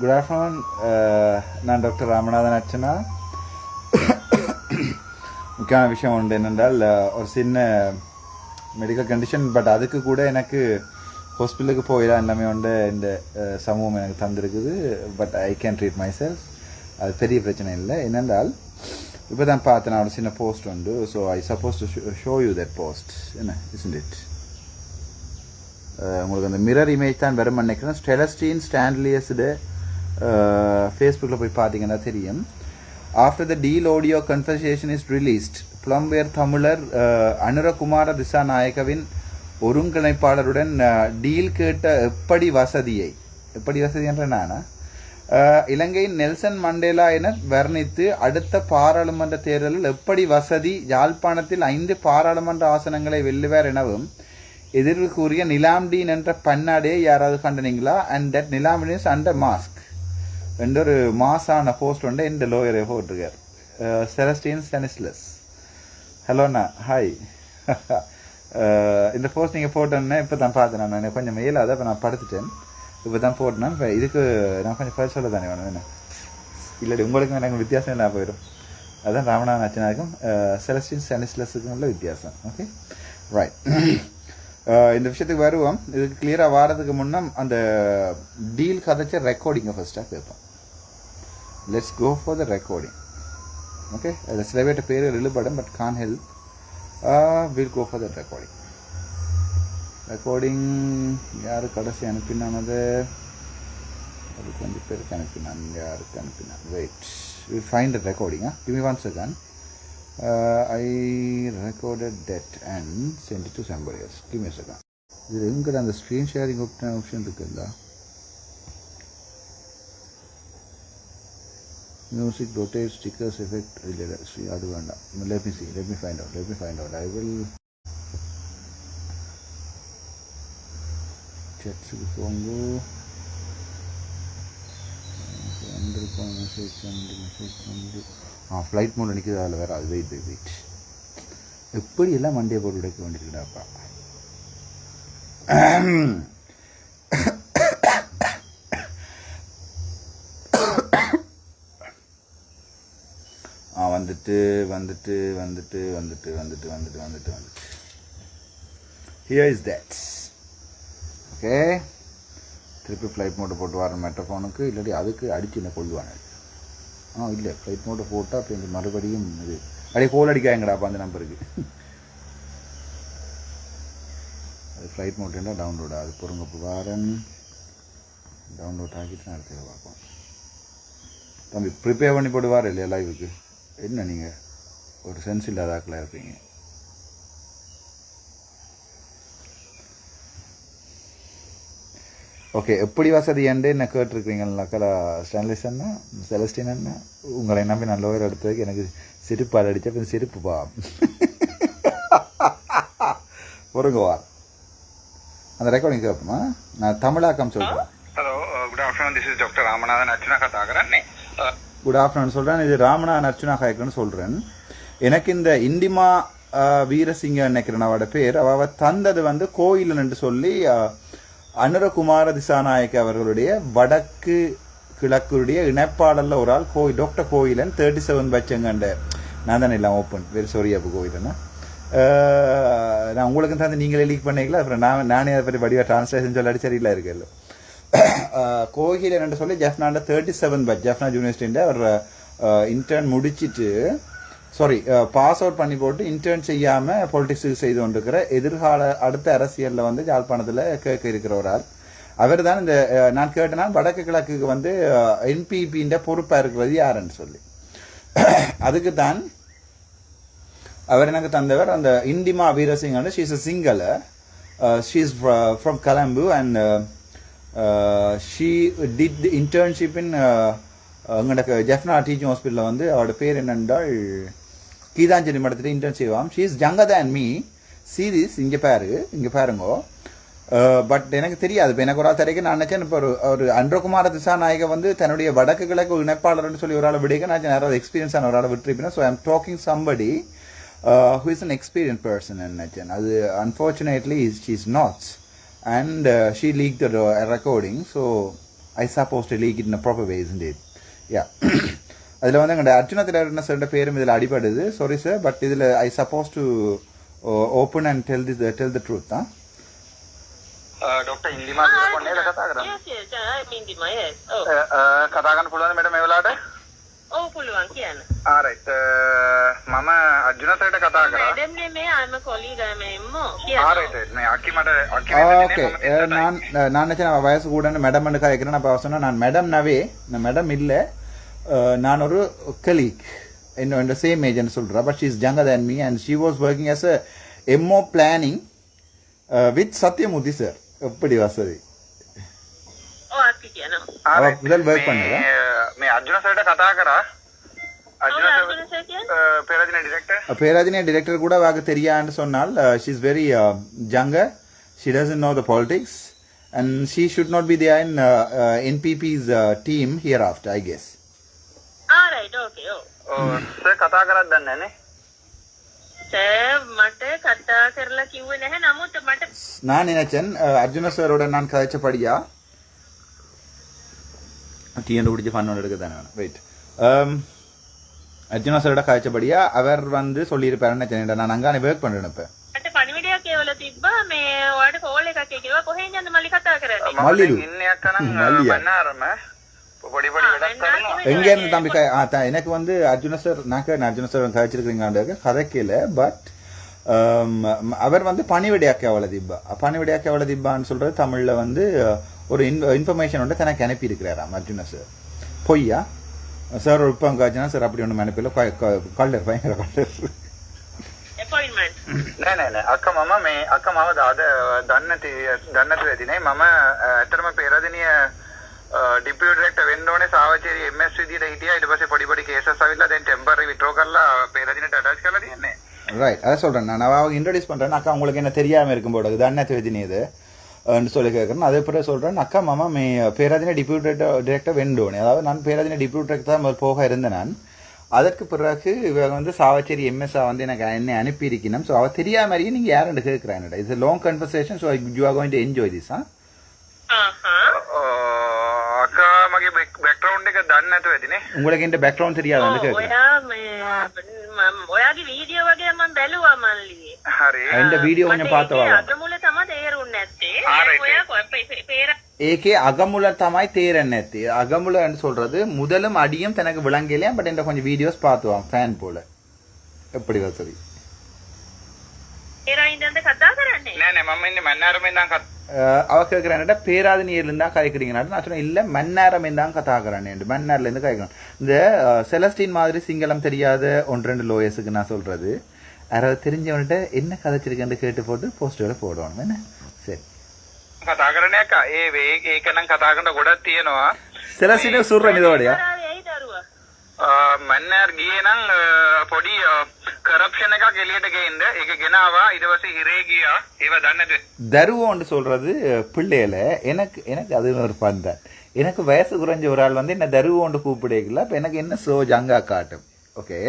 Good afternoon. நான் doctor Ramanathan Archana. முக்கியமான விஷயம் உண்டு என்னென்றால், ஒரு சின்ன மெடிக்கல் கண்டிஷன். பட் அதுக்கு கூட எனக்கு ஹாஸ்பிட்டலுக்கு போயிடலாம் எல்லாமே உண்டு இந்த சமூகம் எனக்கு தந்திருக்குது. But I can treat myself. அது பெரிய பிரச்சனை இல்லை. என்னென்றால் இப்போ தான் பார்த்தேன், நான் ஒரு சின்ன போஸ்ட் உண்டு. So I suppose to show you that post. என்ன இஸ்ன்ட் இட்? உங்களுக்கு அந்த மிரர் இமேஜ் தான் வரும் நினைக்கிறேன். ஸ்டெலஸ்டீன் ஸ்டான்லியஸ்டு ஃபேஸ்புக்கில் போய் பார்த்தீங்கன்னா தெரியும். After the deal audio conversation is released, புலம்பெயர் தமிழர் அனுரகுமார திசாநாயகவின் ஒருங்கிணைப்பாளருடன் டீல் கேட்ட எப்படி வசதி என்ற நானா இலங்கையின் நெல்சன் மண்டேலா என வர்ணித்து அடுத்த பாராளுமன்ற தேர்தலில் எப்படி வசதி யாழ்ப்பாணத்தில் 5 பாராளுமன்ற ஆசனங்களை வெல்லுவார் எனவும் எதிர்வு கூறிய நிலாம்டீன் என்ற பன்னாடையை யாராவது கண்டனீங்களா? And that Nilamdeen is under mask என்ற ஒரு மாசான போஸ்ட் வந்து இந்த லோயரை போட்டிருக்கார். செலஸ்டின் ஸ்டானிஸ்லஸ். ஹலோண்ணா, ஹாய். இந்த போஸ்ட் நீங்கள் போட்டோன்னே இப்போ தான் பார்த்தேன். நான் எனக்கு கொஞ்சம் மேலாத இப்போ நான் படுத்துட்டேன். இப்போ தான் போட்டேன். இப்போ இதுக்கு நான் கொஞ்சம் பதில் சொல்ல தானே வேணும். என்ன இல்லாடி உங்களுக்கும் எனக்கு வித்தியாசம் என்ன போயிடும். அதுதான் ராமநாதன் அர்ச்சனாவுக்கும் செலஸ்டின் ஸ்டானிஸ்லஸுக்கும் உள்ள வித்தியாசம். Okay, right. இந்த விஷயத்துக்கு வருவோம். இதுக்கு கிளியராக வாரதுக்கு முன்னே அந்த டீல் கதைச்ச ரெக்கார்டிங்கை ஃபர்ஸ்ட்டாக கேட்போம். Let's go for the recording. Okay, அதில் சில பேர்ட்ட பேர் இழுபடும், but can help. Will go for that recording. Recording யார் கடைசி அனுப்பினானது? அது கொஞ்சம் பேருக்கு அனுப்பினான். யாருக்கு அனுப்பினான்? Wait, will find the recording. Give me 1 second. I recorded that and sent it to somebody else. Give me a second. இது எங்கிட்ட அந்த ஸ்க்ரீன் ஷேரிங் ஆப்ஷன் இருக்குல்ல? மியூசிக், ரொட்டேட், ஸ்டிக்கர்ஸ், எஃபெக்ட் இல்லை, அது வேண்டாம். Let me find out. I will சர்ச்சுக்கு போங்க. Message flight mode நிற்கிது. அதில் வேறு அது வெயிட் எப்படி எல்லாம் மண்டையை போட்டு உடைக்க வேண்டியிருக்குடாப்பா. வந்துட்டு ஹியர் இஸ் தட். ஓகே, திருப்பி ஃப்ளைட் மோட்டை போட்டு வர மெட்ரோஃபோனுக்கு. இல்லாட்டி அதுக்கு அடித்து என்ன கொள்ளுவாங்க. இல்லை, ஃப்ளைட் மோட்டை போட்டால் அப்போ இந்த மறுபடியும் இது அப்படியே கோல் அடிக்காங்கடாப்பா அந்த நம்பருக்கு. அது ஃப்ளைட் மோட்டுன்னா டவுன்லோட் ஆகுது. பொறுங்க வாரன் டவுன்லோட் ஆகிட்டு நான் அடுத்த பார்ப்போம். தம்பி ப்ரிப்பேர் பண்ணி போட்டு வார இல்லையா லைவுக்கு? என்ன நீங்கள் ஒரு சென்ஸ் இல்லாத ஆக்களாக இருப்பீங்க. ஓகே, எப்படி வசதி ஏண்டு என்ன கேட்டிருக்கிறீங்கன்னாக்கா ஸ்டான்லிஸ்ன்னா செலஸ்டின்னா உங்களை நம்பி நான் லோயர் எடுத்ததுக்கு எனக்கு சிரிப்பால் அடித்தா இப்போ சிரிப்பு பா பொறுங்கவா. அந்த ரெக்கார்டிங் கேட்போமா? நான் தமிழாக்கம் சொல்கிறேன். Hello, good afternoon. This is doctor Ramanathan Archana Kathakaran. Good afternoon சொல்கிறேன். இது ராமநாதன் அர்ச்சனா காய்க்கன்னு சொல்கிறேன். எனக்கு இந்த இண்டிமா வீரசிங்க நினைக்கிறேன் அவட பேர். அவ தந்தது வந்து கோயில் என்று சொல்லி அனுரகுமார திசாநாயக்க அவர்களுடைய வடக்கு கிழக்குடைய இணைப்பாளரில் ஒரு ஆள் டாக்டர் கோயிலன் 37 பட்சங்கண்ட நான் தானே எல்லாம் ஓப்பன் வெரி சாரி அப்போ கோயிலன்னா நான் உங்களுக்கு தந்து நீங்களே லீக் பண்ணீங்களா? அப்புறம் நானே அதை பற்றி வடிவா டிரான்ஸ்லேஷன் சொல்லி சரியில்லை இருக்கல. கோயில் என்று சொல்லி ஜெஃப்னாண்ட 37 பட்ச் ஜெஃப்னா யூனிவர்சிட்டியில் அவர் இன்டர்ன் முடிச்சுட்டு பாஸ் அவுட் பண்ணி போட்டு இன்டர்ன் செய்யாமல் பொலிட்டிக்ஸுக்கு செய்து கொண்டிருக்கிற எதிர்கால அடுத்த அரசியலில் வந்து யாழ்ப்பாணத்தில் கேட்க இருக்கிற ஒரு ஆள். அவர் தான் இந்த நான் கேட்டேன்னா வடக்கு கிழக்குக்கு வந்து என்பிபின்ற பொறுப்பாக இருக்கிறது யாருன்னு சொல்லி அதுக்கு தான் அவர் எனக்கு தந்தவர் அந்த Indima Veerasingh. She is a singer. She is from Colombo and she did internship in எங்களோட ஜெஃப்னா டீச்சிங் ஹாஸ்பிட்டலில் வந்து அவரோட பேர் என்னென்றால் கீதாஞ்சலி மடத்தில் இன்டர்ன் செய்வான். She is younger than me. Series இங்கே பாருங்கோ. பட் எனக்கு தெரியாது. இப்போ எனக்கு ஒரு ஆள் தெரிவிக்க நான் நினச்சேன். இப்போ ஒரு அனுரகுமார திசாநாயக வந்து தன்னுடைய வடக்கு கிழக்கு இணைப்பாளர்னு சொல்லி ஒரு ஆளை விடுக்க நான் யாராவது எக்ஸ்பீரியன்ஸான ஒரு ஆளை விட்டுருப்பேன். So I'm talking somebody who is an experienced person நினைச்சேன். அது unfortunately she is not. And she leaked the recording. So I supposed to leak it in a proper way, isn't it? Yeah. அதில் வந்து எங்கள்ட Arjuna Tillakaratne sir பேரும் இதில் அடிபடுது. Sorry sir, but இதில் I suppose to open and tell the truth தான். Doctor ඉන්දිමා කොන්නේද කතා කරන්නේ? Yes, ඉන්දිමා, yes. කතා කරන්න පුළුවන්ද මට මේ වෙලාවට? ඔව් පුළුවන් කියන්න. ආරයිට්. මම අර්ජුන සර්ට කතා කරා. Madam නේ I'm a colleague එම්මෝ කියන්න. ආරයිට්. මේ අක්කි මට අක්කි ஓகே, நான் நினச்சேன் வயசு கூடன்னு மேடம் காய்க்கிறேன். அப்போ சொன்னேன் நான் மேடம் நவே, நான் மேடம் இல்லை, நான் ஒரு colleague in the same age and சொல்கிறா. But she is younger than me and she was working as a MO planning with Sathyamoorthy sir. எப்படி வசதி ඔව් අක්කි කියනවා. அவள் முதல் ஒர்க் பண்ணதா? මේ අර්ජුන සර්ට කතා කරා. අර්ජුන අර්ජුන සර් කියන්නේ? පෙරදින ඩිරෙක්ටර්. பேராதினிய டிரெக்டர் கூட வாங்க தெரியான்னு சொன்னால் she is very younger, she doesn't know the politics and she should not be there in NPP's team hereafter, I guess. right, okay. Sir කතා කරත් දන්නේ නැහැ නේ. සර් මට කතා කරලා කිව්වේ නැහැ. නමුත් මට நான் நினைச்சேன் அர்ஜுன சாரோட நான் கதைச்சபடியா டீன்னு குடிச்சு ஃபன் ஒன்று எடுக்க தானே வேணும். வெயிட், அர்ஜுனா சாரோட கதைச்சபடியா அவர் வந்து சொல்லியிருப்பாருன்னு நினைச்சேன். நான் அங்கே ஒர்க் பண்ணுறேன். இப்போ මට පණිවිඩයක් කියවලා තිබ්බා. මේ ඔයාලට කෝල් එකක් කිව්වා කොහෙන් යන්න මල්ලි කතා කරන්නේ. மல்லிலு ඉන්නේ අක්කනම් மல்லியா මන්නාරම பொடி பொடி වැඩක් කරනවා. எங்கே இருந்து தம்பி எனக்கு வந்து அர்ஜுன சார் அர்ஜுன சார் கதைச்சிருக்கீங்க கதைக்கல. பட் அவர் வந்து பணிவிடையாக்க அவளை திப்பான்னு சொல்றது தமிழ்ல வந்து ஒரு இன்ஃபர்மேஷன் வந்து தனக்கு அனுப்பி இருக்கிறாராம் அர்ஜுன சார். பொய்யா சார் ஒரு இப்போ காய்ச்சினா சார் அப்படி ஒன்றும் அனுப்பல. கல்லர் பயங்கர கல்லர். appointment නෑ නෑ නෑ අක්ක මම මේ අක්ක මම අද දන්නතු වෙදිනේ මම ඇත්තටම පෙරදිනිය ඩිපියුටි ඩිරෙක්ටර් වෙන්න ඕනේ සාවචේරි MS විදියට හිටියා. ඊට පස්සේ පොඩි පොඩි කේසස් ආවිල්ලා දැන් ටෙම්පරරි විත්ඩ්‍රෝ කරලා පෙරදිනට අටච් කරලා තියෙන්නේ. ரைட், அதை சொல்கிறேன். நான் அவங்க இன்ட்ரடியூஸ் பண்ணுறேன். அக்கா உங்களுக்கு என்ன தெரியாமல் இருக்கும் போது தன்னத்து வெதினி இது சொல்லி கேட்குறேன். அதே பிறகு சொல்கிறேன் அக்கா மாமா மே பேராதின டிப்யூட்டி டிரெக்டர் வெண்டோனே, அதாவது நான் பேராதின டிப்யூட்டி டிரெக்டர் தான் போக இருந்தேன். நான் அதற்கு பிறகு இவங்க வந்து சாவச்சேரி எம்எஸ்ஆ வந்து எனக்கு என்னை அனுப்பியிருக்கணும். ஸோ அவள் தெரியாத மாதிரியே நீங்கள் யாருன்னு கேட்குறேன். It's long conversation. So you are going to enjoy this. අක්කා මගේ බෑග්ග්‍රවුන්ඩ් එක දන්නේ නැතුව ඇතිනේ. உங்களுக்கு இந்த பேக்ரவுண்ட் தெரியாதுன்னு கேட்குறேன். ඔයාගේ වීඩියෝ වගේ මම බැලුවා මල්ලි. හරි. இந்த வீடியோ கொஞ்சம் பார்த்தவா? අගමුල තමයි තේරුන්නේ නැත්තේ. right. ඔයා පේර ஏகே அகமுல தமாய் தேரன்னேத்தி. அகமுலன்னு சொல்றது முதலும் அடியும் தனக்கு விளங்கலையா. பட் இந்த கொஞ்சம் வீடியோஸ் பார்த்துவான் ஃபேன் போல. எப்படி வசதி පේරා ඉඳන්ද කතා කරන්නේ? නෑ නෑ මම ඉන්නේ මන්නාරමෙන් ඉඳන් அவ கேட்குறான்டா பேராதினியிலிருந்து தான் கதைக்கிறீங்கன்னா. நான் சொன்னேன் இல்லை மன்னாரம் தான் கதாகிறானே. மன்னார்லேருந்து கதைக்கிறேன். இந்த செலஸ்டின் மாதிரி சிங்களம் தெரியாத 1-2 லோயர்ஸுக்கு நான் சொல்றது யாராவது தெரிஞ்சவன்கிட்ட என்ன கதைச்சிருக்கேன்னு கேட்டு போட்டு போஸ்டர் போடுவாங்க. என்ன சரி කතා කරන්නේ අක්කා. ඒක නම් කතා කරන ගොඩක් තියෙනවා. செலஸ்டின் சுடுறேன் இதோடயா ඇයි දරුවා? මන්නාර් ගියේ නම් පොඩි කරප්ෂන් එකක් එළියට ගේන්න ඒක ගෙනාවා. ඊට පස්සේ හිරේ ගියා. ඒව දන්නේ නැතුව தருவோன்னு சொல்றது பிள்ளையில எனக்கு அது ஒரு ஃபன் தான். எனக்கு வயசு குறைஞ்ச ஒரு ஆள் வந்து என்ன தருவோண்டு கூப்பிடல. அப்போ எனக்கு என்ன சோ ஜங்கா காட்டும். ஓகே,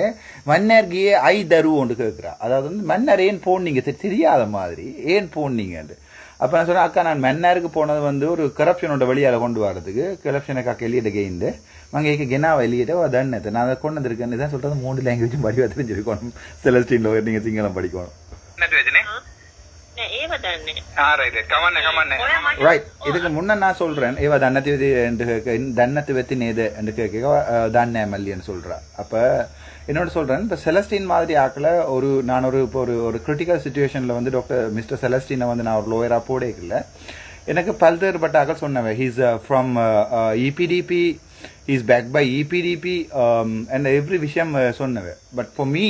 மன்னர் கியே ஐ தருவோண்டு கேட்குறா. அதாவது வந்து மன்னர் ஏன் போனீங்க தெரியாத மாதிரி ஏன் போனீங்கன்னு. அப்போ நான் சொன்னேன் அக்கா நான் மன்னாருக்கு போனது வந்து ஒரு கரப்ஷனோட வழியால் கொண்டு வரதுக்கு கரப்ஷனுக்காக வெளியிட கேந்து மங்க கெனாவை வெளியிட்ட தண்ணத்தை நான் அதை கொண்டு வந்திருக்கேன்னு தான் சொல்கிறது. 3 லாங்குவேஜும் படிவாக தெரிஞ்சிருக்கணும். செலஸ்டின்ல நீங்கள் சிங்களம் படிக்கணும். නැතුව ඇතිනේ. නෑ ඒව දන්නේ. රයිට් කමන්නේ. ரைட், இதுக்கு முன்ன நான் சொல்றேன் ஏவா தன்னத்து வெத்தி நேது என்று கேட்க தானே மல்லின்னு சொல்றா. அப்ப என்னோட சொல்றேன் இப்போ செலஸ்டின் மாதிரி ஆக்கல நான் இப்போ ஒரு கிரிட்டிக்கல் சுச்சுவேஷன்ல வந்து மிஸ்டர் செலஸ்டினை வந்து நான் ஒரு லோயரா போடல. எனக்கு பல்வேறுபட்ட ஆக்கள் சொன்னவன் he's from EPDP, he's back by EPDP and every விஷயம் சொன்னவன். But for me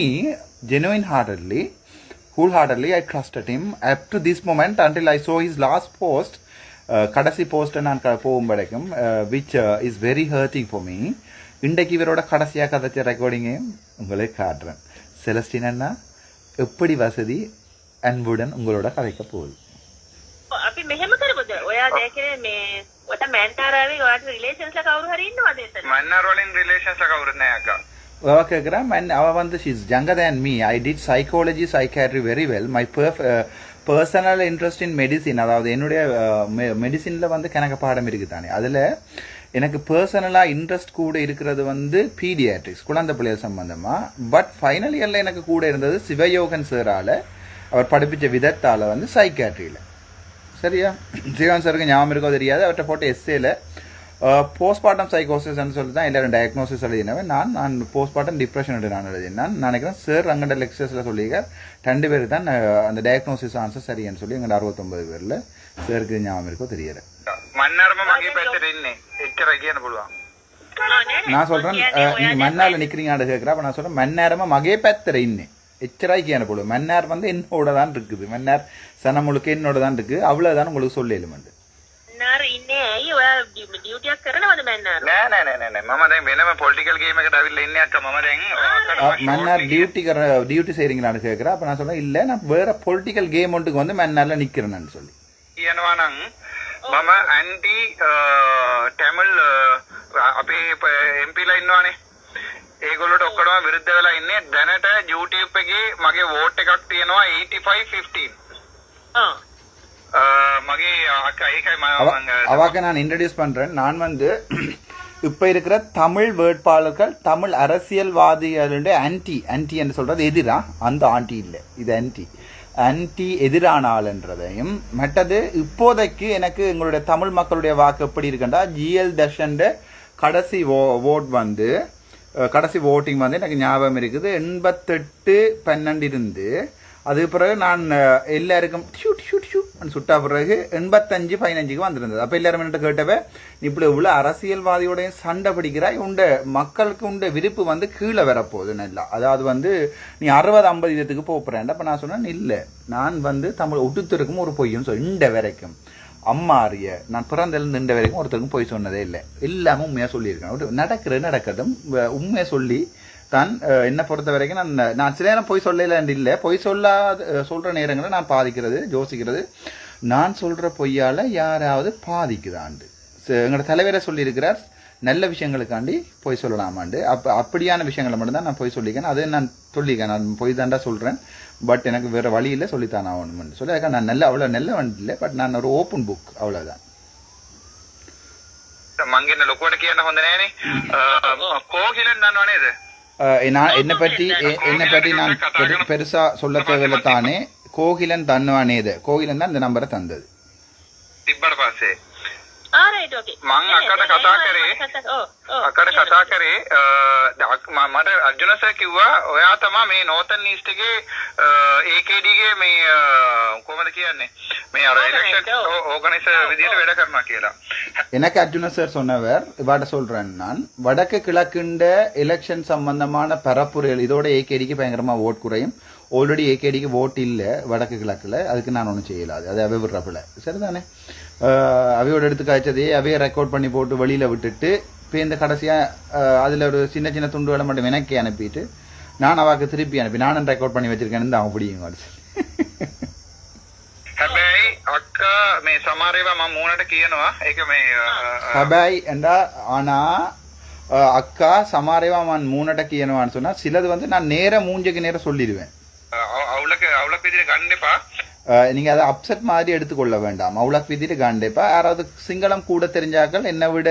genuine heartedly wholeheartedly I trusted him up to this moment until I saw his last post. கடைசி போஸ்ட்டை நான் போகும் வரைக்கும் which is very hurting for me. இன்றைக்கு இவரோட கடைசியாக கதைச்ச ரெக்கார்டிங்கையும் உங்களே காட்டுறேன். செலஸ்டின் அண்ணா எப்படி வசதி அன்புடன் உங்களோட கதைக்க போகுது. අපි මෙහෙම කරමුද? ඔයා දැකේ මේ ඔත මැන්ටාරාවේ ඔයාට රිලේෂන්ස් ලා කවුරු හරි ඉන්නවද එතන? මන්නාර් වලින් රිලේෂන්ස් එක කවුරුත් නැහැ අක්කා. அவ கேட்குறான் அவ வந்து she's younger than me. I did psychology, psychiatry very well. My personal interest in medicine, அதாவது என்னுடைய மெடிசினில் வந்து கணக்கு பாடம் இருக்குது தானே, அதில் எனக்கு பர்சனலாக இன்ட்ரெஸ்ட் கூட இருக்கிறது வந்து பீடியாட்ரிக்ஸ், குழந்தை பிள்ளைகள் சம்பந்தமாக. பட் ஃபைனல் இயரில் எனக்கு கூட இருந்தது சிவயோகன் சாரால் அவர் படிப்பித்த விதத்தால் வந்து சைக்காட்ரியில். சரியா, சிவயோகன் சாருக்கு ஞாபகம் இருக்கோ தெரியாது, அவர்கிட்ட போட்ட எஸ்ஏல போஸ்ட்மார்ட்டம் சைக்கோசிஸ்ன்னு சொல்லி தான் எல்லாரும் டயக்னோசிஸ் எழுதினவன். நான் போஸ்ட்மார்ட்டம் டிப்ரெஷன் நான் எழுதினேன். நான் நினைக்கிறேன் சார் அங்கண்ட லெக்சர்ஸில் சொல்லியிருக்கார் 2 பேர் தான் அந்த டயக்னோசிஸ் ஆன்சர் சரின்னு சொல்லி எங்கள் 69 பேரில் சாருக்கு ஞாபகம் இருக்கோ தெரியல. நான் சொல்றேன் நீங்க மன்னால நிக்கிறீங்க கேட்குறா. அப்ப நான் சொல்றேன் மன்னாரமா மகே பெத்தர இன்னும் எச்சராய்க்கு அனுப்பிடுவோம். மன்னார் வந்து என்னோட தான் இருக்குது, மன்னார் சனம் முழுக்க என்னோட தான் இருக்கு, அவ்வளவுதான் உங்களுக்கு சொல்லலுமெண்டு. மன்னார் டியூட்டி செய்றீங்களான்னு கேட்குறா. அப்ப நான் சொல்றேன் இல்ல, நான் வேற பொலிட்டிக்கல் கேம் ஒன்றுக்கு வந்து மன்னார்ல நிக்கிறேன்னு சொல்லி. මම ඇන්ටි ටැමල් අපේ එම්පිලා ඉන්නවානේ, ඒගොල්ලොට ඔක්කොම විරුද්ධ වෙලා ඉන්නේ. දැනට YouTube එකේ මගේ වෝට් එකක් තියෙනවා 85-15. මගේ அவாக்க நான் இன்ட்ரடியூஸ் பண்றேன். நான் வந்து இப்ப இருக்கிற தமிழ் வேட்பாளர்கள் தமிழ் அரசியல்வாதிகளுடைய ஆன்டி என்று சொல்றது எதிரா, அந்த ஆன்டி இல்லை, இது ஆன்டி எதிரான ஆள்ன்றதையும். மற்றது இப்போதைக்கு எனக்கு எங்களுடைய தமிழ் மக்களுடைய வாக்கு எப்படி இருக்குண்டா, ஜிஎல் தர்ஷன் கடைசி ஓட் வந்து கடைசி ஓட்டிங் வந்து எனக்கு ஞாபகம் இருக்குது 88-12 இருந்து. அதுக்கு பிறகு நான் எல்லாருக்கும் சுட்டா பிறகு 85-15 வந்திருந்தது. அப்போ எல்லாரும் என்ன கேட்டவே, இப்படி உள்ள அரசியல்வாதியோடைய சண்டை பிடிக்கிறாய், உண்ட மக்களுக்கு உண்ட விருப்பு வந்து கீழே வரப்போகுது நல்லா, அதாவது வந்து நீ 60-50 வீதத்துக்கு போகிறேன். அப்போ நான் சொன்னேன் இல்லை, நான் வந்து தமிழ் ஒட்டுத்தருக்கும் ஒரு பொய்யும் இந்த வரைக்கும் அம்மாறிய நான் பிறந்திலிருந்து இந்த வரைக்கும் ஒருத்தருக்கும் பொய் சொன்னதே இல்லை, எல்லாமே உண்மையாக சொல்லியிருக்கேன். நடக்கட்டும் உண்மையை சொல்லி தான் என்னை பொறுத்த வரைக்கும் நான் சில நேரம் பொய் சொல்லலன்னு இல்லை, பொய் சொல்கிற நேரங்களை நான் பாதிக்கிறது யோசிக்கிறது, நான் சொல்கிற பொய்யால் யாராவது பாதிக்குதாண்டு. எங்களோட தலைவரை சொல்லியிருக்கிறார், நல்ல விஷயங்களுக்காண்டி பொய் சொல்லலாமாண்டு. அப்படியான விஷயங்களை மட்டும்தான் நான் பொய் சொல்லியிருக்கேன். அது நான் சொல்லியிருக்கேன், நான் பொய் தாண்டா சொல்கிறேன், பட் எனக்கு வேறு வழியில் சொல்லித்தான் ஆகணும்னு சொல்லி. அதுக்காக நான் அவ்வளோ நல்ல வண்டி இல்லை, பட் நான் ஒரு ஓப்பன் புக், அவ்வளோதான். මංගෙන්න ලොකුවට කියන්න හොඳ නෑනේ. කෝකිලන් දන්නව නේද? என்னை பற்றி நான் பெருசா சொல்ல தேவையில்லை தானே. கோகிலன் தன்னுவா நேது, கோகிலன் தான் இந்த நம்பரை தந்தது. තිබ්බට පස්සේ මං අක්කට කතා කරේ මට අර්ජුන සර් කිව්වා ඔයා තමයි මේ නෝතන් ඊස්ට් එකේ AKD ගේ මේ කොහොමද කියන්නේ මේ අර ඉලෙක්ෂන් ඕගනයිසර් විදියට වැඩ කරනවා කියලා. எனக்கு அர்ஜுன சார் சொன்னவர் இவாட்ட சொல்றேன், நான் வடக்கு கிழக்குண்ட எலெக்ஷன் சம்பந்தமான பரப்புரைகள் இதோட ஏகேடிக்கு பயங்கரமா ஓட் குறையும். ஆல்ரெடி ஏகேடிக்கு ஓட் இல்லை வடக்கு கிழக்கில், அதுக்கு நான் ஒன்றும் செய்யலாது, அது அவை விடுறப்பில் சரிதானே. அவையோட எடுத்து காய்ச்சதையே அவையை ரெக்கார்ட் பண்ணி போட்டு வெளியில் விட்டுட்டு இப்போ இந்த கடைசியாக அதில் ஒரு சின்ன சின்ன துண்டுகளை மட்டும் எனக்கே அனுப்பிட்டு நான் அவாக்கு திருப்பி அனுப்பி நானும் ரெக்கார்ட் பண்ணி வச்சிருக்கேன்னு அவன் பிடிக்கும் அடிச்சு. හැබැයි අක්කා මේ සමහරේවා මම මූණට කියනවා ඒක මේ හැබැයි என்றா ஆனா அக்கா சமாரேவா நான் மூணட்ட කියනවාன்னு சொன்னா சிலது வந்து நான் நேர மூஞ்சுக்கு நேர சொல்லிடுவேன். அவளுக்கு விதியில கண்டிப்பா நீங்க அதை அப்செட் மாதிரி எடுத்துக்கொள்ள வேண்டாம். அவளுக்கு விதியில கண்டிப்பா யாராவது சிங்களம் கூட தெரிஞ்சாக்கள் என்னை விட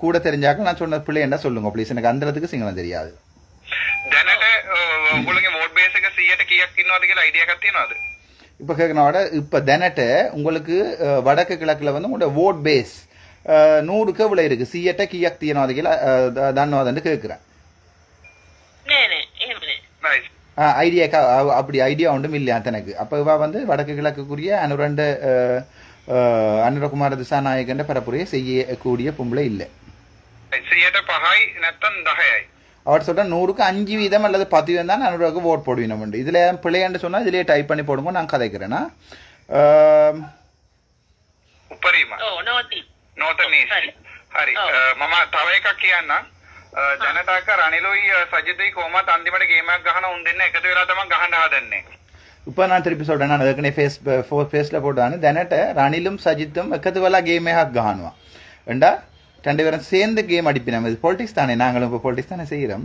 கூட தெரிஞ்சாக்கள் நான் சொன்ன பிள்ளை என்ன சொல்லுங்க ப்ளீஸ், எனக்கு அந்த இடத்துக்கு சிங்களம் தெரியாது. දැනට உங்களுக்கு වෝට් බේස් එක 100ට කීයක් ඉන්නවද කියලා ஐடியா එකක් තියෙනවද? இப்போ கேட்கனோட இப்போ දැනට உங்களுக்கு வடக்கு கிழக்குல வந்து உங்களோட வோட் பேஸ் 100க்கு எவ்வளோ இருக்கு, 100ට කීයක් තියෙනවද කියලා දන්නවදன்னு கேட்குறேன். ஐடியா அப்படி ஐடியா ஒன்றும் இல்லையா தனக்கு. அப்போ இவா வந்து வடக்கு கிழக்குக்குரிய அனுரகுமார திசாநாயகன்ற பரப்புரையை செய்யக்கூடிய பொம்பளை இல்லை. அவர் சொல்ற 100க்கு 5 வீதம் அல்லது 10 வீதம் தான் அனுராக்கு ஓட் போடுவீங்க. இதுல பிள்ளைன்னு சொன்னா இதுலயே டைப் பண்ணி போடுங்க, நான் கதைக்கிறேன்னா හරි මම තව එකක් කියන්නම්. දැනට අක්ක රනිලුයි සජිතයි කොහමත් අන්තිමට ගේමයක් ගහන උන් දෙන්න එකතු වෙලා තමයි ගහන්න හදන්නේ. இப்போ நான் திருப்பி சொல்றேன், நான் ஏற்கனவே ஃபேஸ்ல போட்டானு දැනට ரணிலும் சஜித்தும் එකතු වෙලා ගේම් එකක් ගහනවා. ஏண்டா 2 பேரும் சேர்ந்து கேம் அடிப்பினோம். இது பொலிட்டிக்ஸ் தானே, நாங்களும் இப்போ பொலிட்டிக்ஸ் தானே செய்கிறோம்.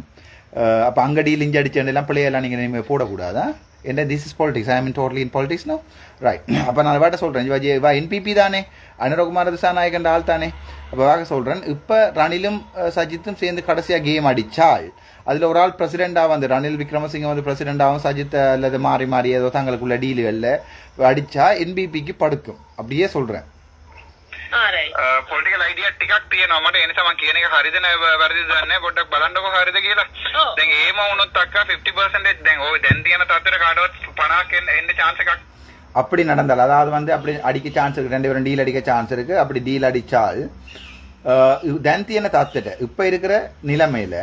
அப்போ அங்கடியில் இஞ்சி அடிச்சேன் எல்லாம் பிள்ளையெல்லாம் நீங்கள் போடக்கூடாதா? என்ன this is politics, I mean totally in politics no, right. அப்போ நான் வாட்ட சொல்கிறேன், இவா என்பிபி தானே, அனுரகுமார் திசாநாயகன் ஆள் தானே. அப்போ வாக்க சொல்கிறேன், இப்போ ரணிலும் சஜித்தும் சேர்ந்து கடைசியாக கேம் அடித்தால் அதில் ஒரு ஆள் பிரசிடெண்டாக வந்து ரணில் விக்ரமசிங்க வந்து பிரசிடெண்டாகவும் சஜித் அல்லது மாறி மாறி ஏதோ தங்களுக்குள்ள டீலுகளில் அடித்தா என்பிபிக்கு படுக்கும், அப்படியே சொல்கிறேன். පොලිටිකල් අයිඩියා ටිකක් තියෙනවා මට. ඒ නිසා මම කියන එක හරිද වැරදිද දන්නේ පොඩ්ඩක් බලන්නකෝ හරිද කියලා. දැන් එහෙම වුණොත් අක්කා 50% දැන් ඔය දැන් තියෙන තත්ත්වෙට කාටවත් 50ක් එන්න chance එකක්. அப்படி நடந்தால், அதாவது வந்து அப்படி அடிக்க சான்ஸ் இருக்குது, 2 பேரும் டீல் அடிக்க சான்ஸ் இருக்குது. அப்படி டீல் அடித்தால் දැන් තියෙන තත්ත්වයට இப்போ இருக்கிற நிலைமையில்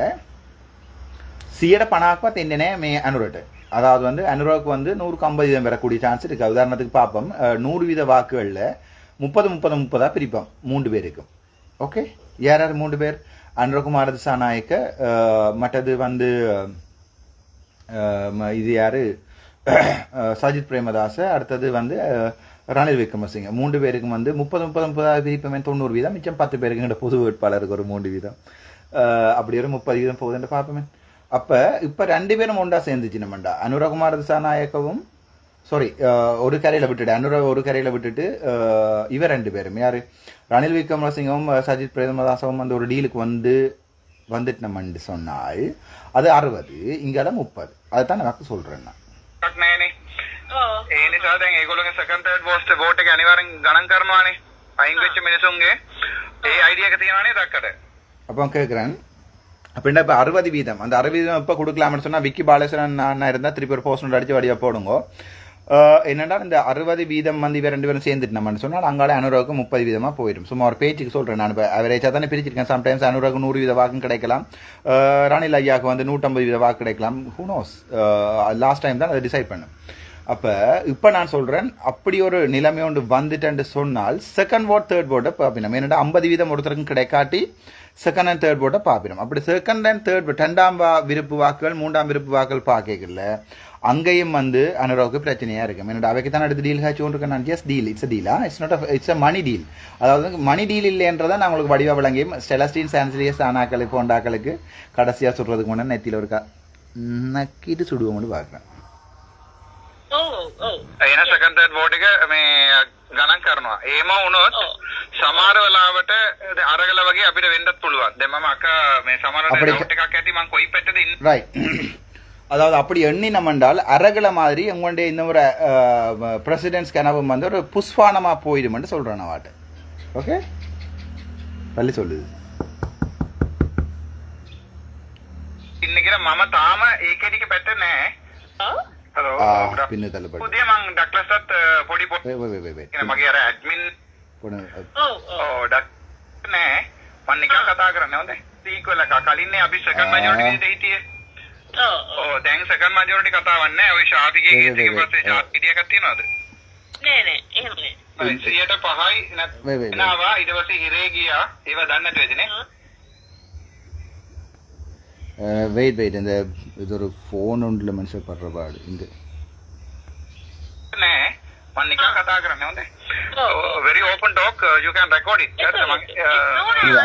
50%ක්වත් එන්නේ නැහැ මේ අනුරට. அதாவது வந்து அனுராவுக்கு வந்து 150 வரக்கூடிய சான்ஸ் இருக்குது. உதாரணத்துக்கு பார்ப்போம், 100% வாக்குகளில் 30-30-30 பிரிப்போம் 3 பேருக்கும். ஓகே, யார் யார் 3 பேர்? அனுரகுமார் திசாநாயக்க, மற்றது வந்து இது யார், சஜித் பிரேமதாச, அடுத்தது வந்து ரணில் விக்ரமசிங்க. 3 பேருக்கும் வந்து 30-30-30 பிரிப்போமே 90%, மிச்சம் 10 பேருக்கு பொது வேட்பாளருக்கு ஒரு 3%, அப்படி ஒரு 30% போகுதுன்னு பார்ப்போமே. அப்போ இப்போ 2 பேரும் ஒன்றா சேர்ந்துச்சு நம்மண்டா, அனுரகுமார் திசாநாயக்கவும் சாரி ஒரு கரையில் விட்டுட்டு அனுராக் ஒரு கரையில் விட்டுட்டு இவர் 2 பேரும் யார், ரணில் விக்ரமசிங்கவும் சஜித் பிரேமதாசவும் வந்து ஒரு டீலுக்கு வந்துட்டு நம்மன்னு சொன்னால் அது 60, இங்கே 30. அதுதான் நான் சொல்கிறேன். ඒ නිසා දැන් ඒගොල්ලෝගේ second third post vote එක අනිවාර්යෙන් ගණන් කරනවානේ. අයින් වෙච්ච මිනිසුන්ගේ ඒ ஐடியா එක තියෙනවා නේද අක්කට? அப்போ கேட்குறேன், அப்படின்னா இப்போ 60%, அந்த 60% இப்போ கொடுக்கலாம்னு சொன்னால் விக்கி பாலேஸ்வரன் அண்ணா இருந்தால் திருப்பி ஒரு போஸ்ட் அடித்து வடிவாக போடுங்க. என்னென்னா இந்த 60% வந்து இவர் 2 பேரும் சேர்ந்துட்டு நம்மன்னு சொன்னால் அங்காலே அனுராவுக்கு 30% போயிடும். சும்மா ஒரு பேச்சுக்கு சொல்கிறேன், நான் இப்போ அவரேஜாக தானே பிரிச்சிருக்கேன். சம்டைம்ஸ் அனுராவுக்கு 100% வாக்கும் கிடைக்கலாம், ரணில் ஐயாவுக்கு வந்து 150% வாக்கு கிடைக்கலாம். ஹூ நோஸ், லாஸ்ட் டைம் தான் அதை டிசைட் பண்ணேன். அப்போ இப்போ நான் சொல்கிறேன், அப்படி ஒரு நிலைமை ஒன்று வந்துட்டேன்னு சொன்னால் செகண்ட் vote தேர்ட் vote பார்ப்பினோம். என்னடா 50% ஒருத்தருக்கும் கிடைக்காட்டி செகண்ட் அண்ட் தேர்ட் vote பார்ப்பினோம். அப்படி செகண்ட் அண்ட் தேர்ட் 2ஆம் விருப்பு வாக்குகள் 3ஆம் விருப்பு வாக்குகள் பார்க்கல, அங்கேயும் வந்து அனுராவுக்கு பிரச்சனையாக இருக்கும். என்னோட அவைக்கு தான் அடுத்து டீல் காய்ச்சி கொண்டிருக்கேன் நான். ஜஸ்ட் டீல், இட்ஸ் டீலா, இட்ஸ் அ மணி டீல். அதாவது மணி டீல் இல்லைன்றதை நான் உங்களுக்கு வடிவாக விளங்கியும் ஸ்டெலஸ்டீன் சான்சிலியஸ் ஆனாக்களுக்கு போண்டாக்களுக்கு கடைசியாக சுடுறதுக்கு முன்னே நெத்தியில் ஒரு நக்கிட்டு சுடுவோம்னு பார்க்குறேன். එන second third vote එක මේ ගණන් කරනවා. එහෙම වුණොත් සමහර වෙලාවට අරගල වගේ අපිට වෙන්නත් පුළුවන්. දැන් මම අක්කා මේ සමහර ඩවුට් එකක් ඇති මම කොයි පැත්තද ඉන්නේ. ரைட். அதாவது அப்படி எண்ணினமென்றால் அரகல மாதிரி உங்களுடைய இந்த ஒரு பிரசிடென்ட்ஸ் கனவும் வந்து ஒரு புஷ்பானமாக போயிடுமென்று சொல்கிறேன் நான் வாட்டு. ஓகே, பள்ளி சொல்லுது ඉන්නේ කියලා මම තාම ඒකෙදික පැත්ත නැහැ. හලෝ பின்னு தள்ளுபடி පුදිය මං ඩක්ලස්ටත් පොඩි මගේ අර ඇඩ්මින් ඩක් නෑ මම නිකන් කතා කරන්නේ හොඳයි. සීක්වල කලින්නේ අපි සෙකන්ඩ් මැජොරිටි විදිහට හිටියේ. දැන් සෙකන්ඩ් මැජොරිටි කතාවක් නෑ. ඔය ශාපිගේ ගේත් එකෙන් පස්සේ ශාපි විදියක් තියෙනවද? නෑ එහෙම නෑ. 105යි නැත්නවා ඊට පස්සේ හිරේ ගියා. ඒව දන්නේ නැතුව ඉතිනේ. வெயிட் இந்த இது ஒரு ஃபோன் ஒன்றில் மனுஷன் படுற பாடு இங்கே නෑ මම නිකන් කතා කරන්නේ හොඳයි. very open talk, you can record it.